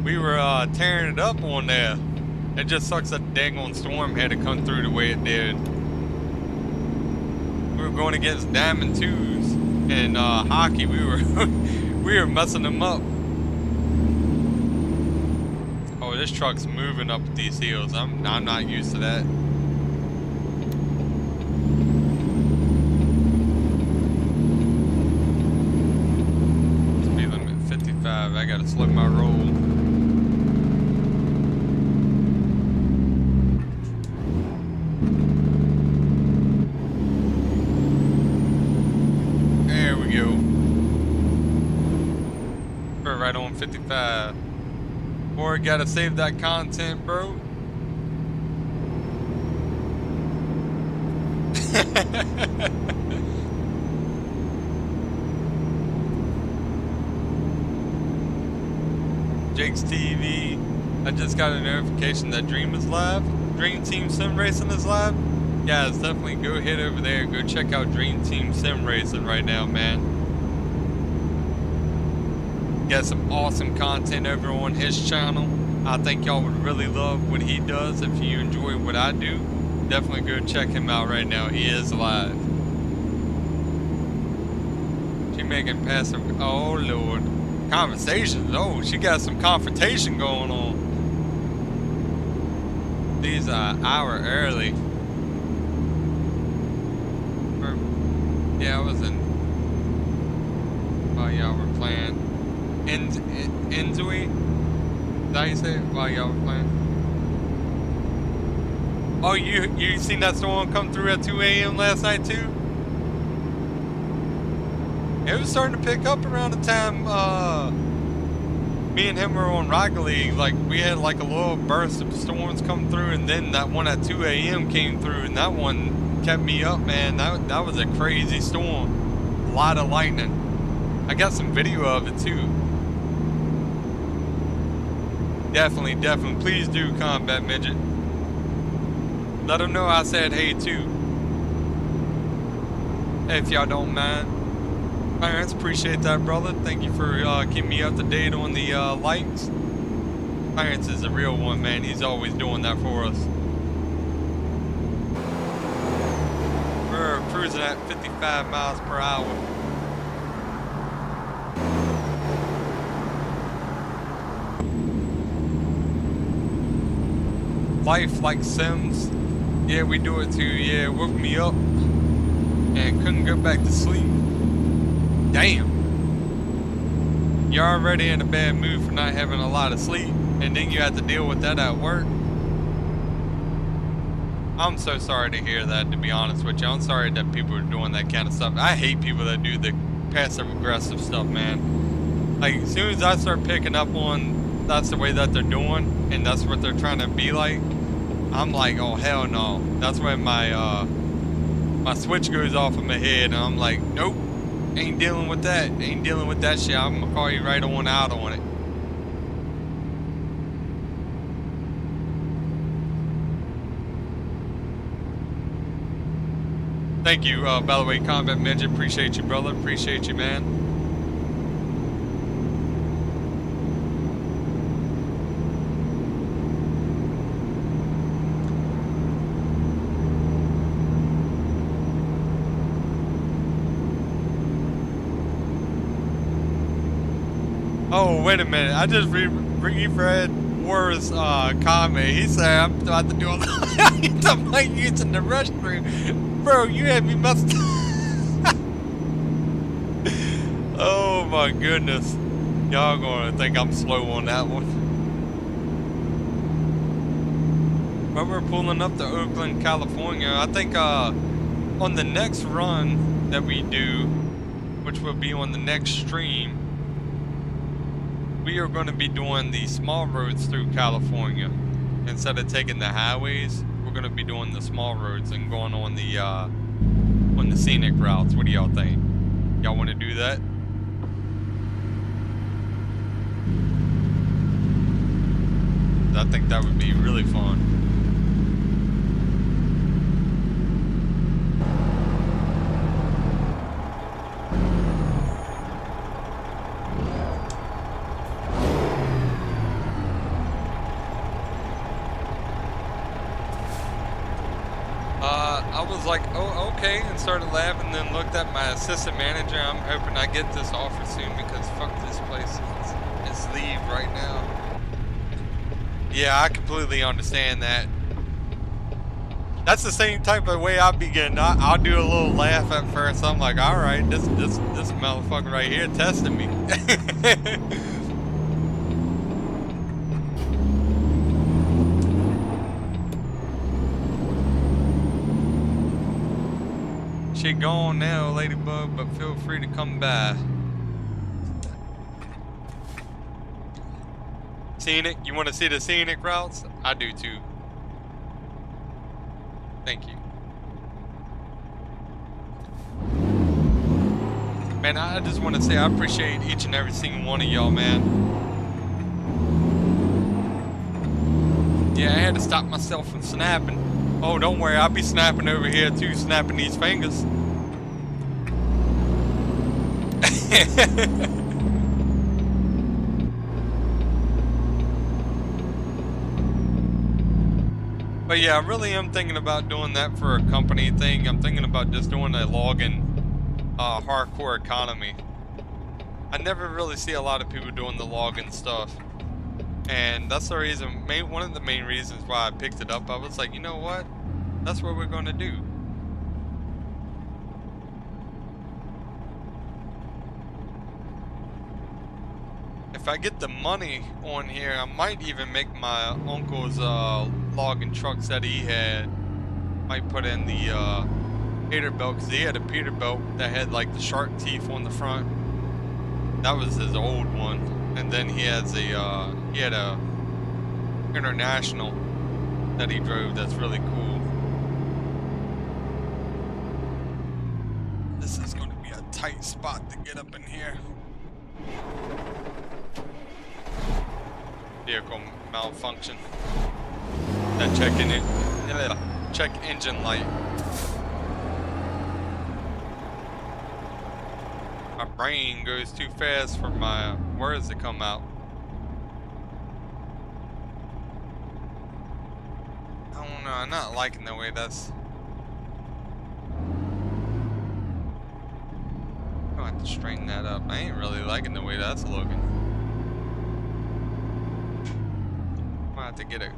We were tearing it up on there. It just sucks that the daggone storm had to come through the way it did. We were going against Diamond 2s and hockey. We were messing them up. Oh, this truck's moving up these hills. I'm not used to that. I gotta slow my roll. There we go. We're right on 55. Boy, gotta save that content, bro. Jake's TV. I just got a notification that Dream Team Sim Racing is live. Yeah, it's definitely go head over there. Go check out Dream Team Sim Racing right now, man. Got some awesome content over on his channel. I think y'all would really love what he does. If you enjoy what I do, definitely go check him out right now. He is live. She making passive, oh Lord. Conversations, oh, she got some confrontation going on. These are an hour early. Yeah, I was in, while y'all were playing. Inzui? Is that how you say it? While y'all were playing? Oh, you seen that storm come through at 2 a.m. last night too? It was starting to pick up around the time me and him were on Rocket League. Like, we had like a little burst of storms come through, and then that one at 2 a.m. came through, and that one kept me up, man. That was a crazy storm. A lot of lightning. I got some video of it too. Definitely. Please do, Combat Midget. Let them know I said hey too. If y'all don't mind. Clarence, appreciate that, brother. Thank you for keeping me up to date on the likes. Clarence is a real one, man. He's always doing that for us. We're cruising at 55 miles per hour. Life like Sims. Yeah, we do it too. Yeah, it woke me up and couldn't go back to sleep. Damn. You're already in a bad mood for not having a lot of sleep, and then you have to deal with that at work. I'm so sorry to hear that, to be honest with you. I'm sorry that people are doing that kind of stuff. I hate people that do the passive aggressive stuff, man. Like, as soon as I start picking up on that's the way that they're doing, and that's what they're trying to be like, I'm like, oh hell no. That's when my my switch goes off in my head, and I'm like, nope. Ain't dealing with that. Ain't dealing with that shit. I'm gonna call you right on out on it. Thank you, by the way, Combat Midget. Appreciate you, brother. Appreciate you, man. Oh, wait a minute. I just reread War's comment. He said, I'm about to do a he's talking about using the restroom. Bro, you had me messed up. Oh my goodness. Y'all gonna think I'm slow on that one. But we're pulling up to Oakland, California. I think on the next run that we do, which will be on the next stream, we are going to be doing the small roads through California. Instead of taking the highways, we're going to be doing the small roads and going on the scenic routes. What do y'all think? Y'all want to do that? I think that would be really fun. I was like, oh, okay, and started laughing, then looked at my assistant manager. I'm hoping I get this offer soon because fuck this place. It's leave right now. Yeah, I completely understand that. That's the same type of way I begin. I'll do a little laugh at first. I'm like, all right, this motherfucker right here testing me. She gone now, Ladybug, but feel free to come by. Scenic? You want to see the scenic routes? I do too. Thank you. Man, I just want to say I appreciate each and every single one of y'all, man. Yeah, I had to stop myself from snapping. Oh, don't worry, I'll be snapping over here too, snapping these fingers. But yeah, I really am thinking about doing that for a company thing. I'm thinking about just doing a login, hardcore economy. I never really see a lot of people doing the login stuff. And that's the reason, one of the main reasons why I picked it up. I was like, you know what? That's what we're going to do. If I get the money on here, I might even make my uncle's logging trucks that he had. Might put in the Peterbilt, because he had a Peterbilt that had like the shark teeth on the front. That was his old one. And then he has a he had a International that he drove that's really cool. This is going to be a tight spot to get up in here. Vehicle malfunction. That check engine light. My brain goes too fast for my words to come out. I don't know, I'm not liking the way that's... I'm gonna have to straighten that up. I ain't really liking the way that's looking. I'm gonna have to get a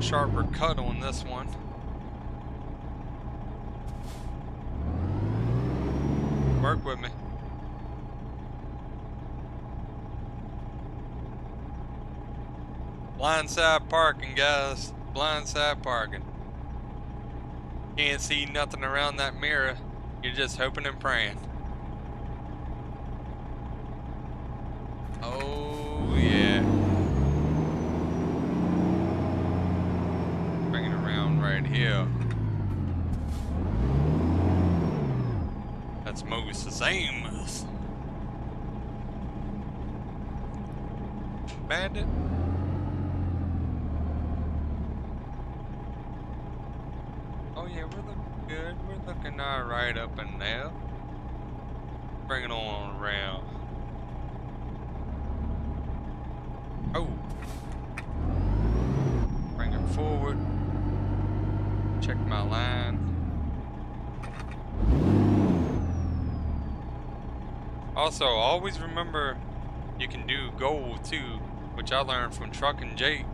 sharper cut on this one. Work with me. Blindside parking, guys. Blindside parking. Can't see nothing around that mirror. You're just hoping and praying. Oh, yeah. Bring it around right here. That's most the same as Bandit. Oh yeah, we're looking good. We're looking alright up in there. Bring it on around. Oh. Bring it forward. Check my line. Also, always remember you can do goal too, which I learned from Truckin' Jake.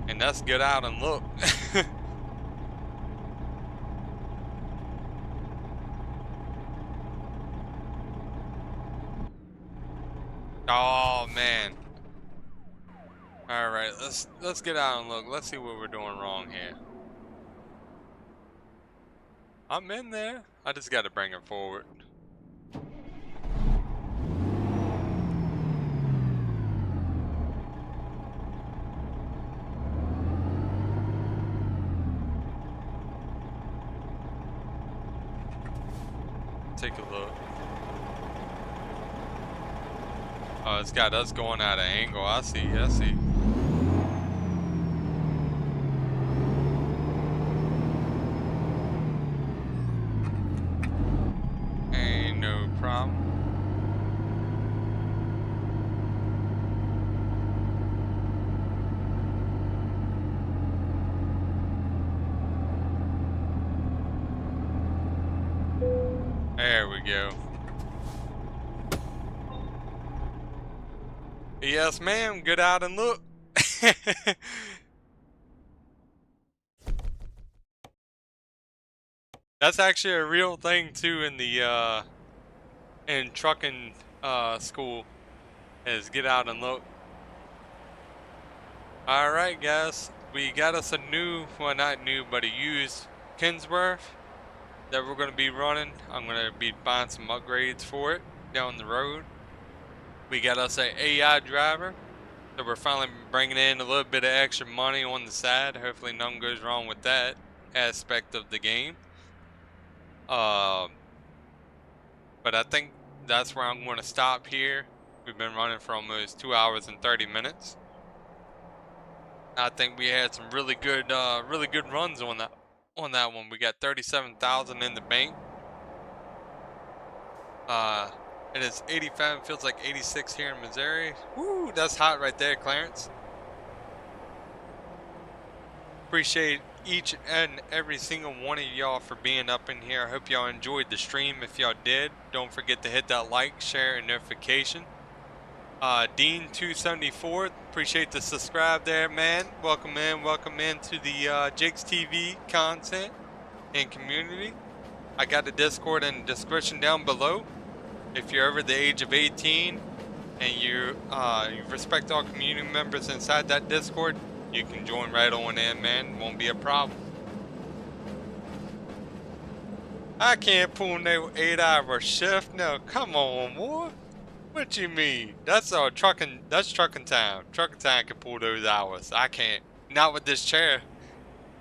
And that's get out and look. Oh man. Alright, let's get out and look. Let's see what we're doing wrong here. I'm in there. I just gotta bring it forward. Take a look. Oh, it's got us going at an angle. I see, I see. Ain't no problem. There we go. Yes, ma'am. Get out and look. That's actually a real thing too in the in trucking school, is get out and look. All right, guys, we got us a new, well, not new, but a used Kinsworth that we're going to be running. I'm going to be buying some upgrades for it down the road. We got us an AI driver, so we're finally bringing in a little bit of extra money on the side. Hopefully nothing goes wrong with that aspect of the game. But I think that's where I'm going to stop here. We've been running for almost 2 hours and 30 minutes. I think we had some really good runs on that one. We got 37,000 in the bank. It is 85, feels like 86 here in Missouri. Woo, that's hot right there, Clarence. Appreciate each and every single one of y'all for being up in here. I hope y'all enjoyed the stream. If y'all did, don't forget to hit that like, share, and notification. Dean274, appreciate the subscribe there, man. Welcome in to the Jake's TV content and community. I got the Discord in the description down below. If you're over the age of 18 and you respect all community members inside that Discord, you can join right on in, man. Won't be a problem. I can't pull no 8-hour shift. No, come on, boy. What you mean? That's trucking. That's trucking time. Trucking time can pull those hours. I can't. Not with this chair.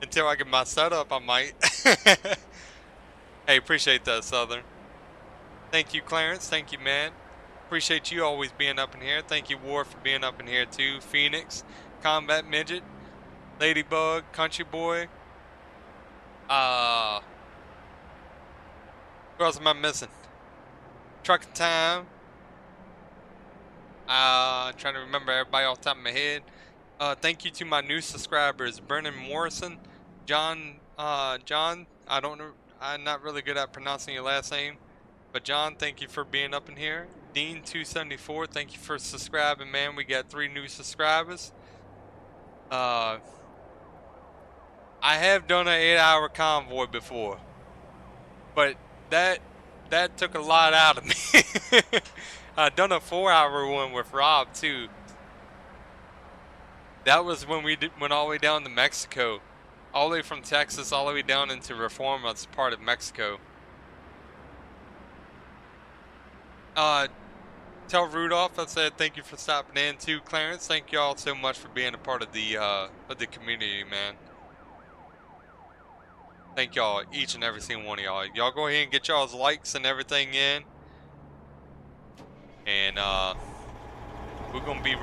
Until I get my setup, I might. Hey, appreciate that, Southern. Thank you, Clarence. Thank you, man. Appreciate you always being up in here. Thank you, War, for being up in here too. Phoenix, Combat Midget, Ladybug, Country Boy. Who else am I missing? Trucking Time. Trying to remember everybody off the top of my head. Thank you to my new subscribers, Brennan Morrison, John, I don't know, I'm not really good at pronouncing your last name, but John, thank you for being up in here. Dean274, thank you for subscribing, man. We got 3 new subscribers. I have done an 8-hour convoy before, but that took a lot out of me. I done a 4-hour one with Rob too. That was when we went all the way down to Mexico, all the way from Texas all the way down into Reforma. It's part of Mexico. Tell Rudolph I said thank you for stopping in too. Clarence, thank you all so much for being a part of the community, man. Thank y'all, each and every single one of y'all. Y'all go ahead and get y'all's likes and everything in. And we're gonna be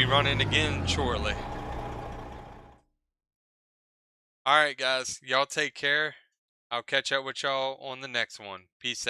running again shortly. Alright guys, y'all take care. I'll catch up with y'all on the next one. Peace out.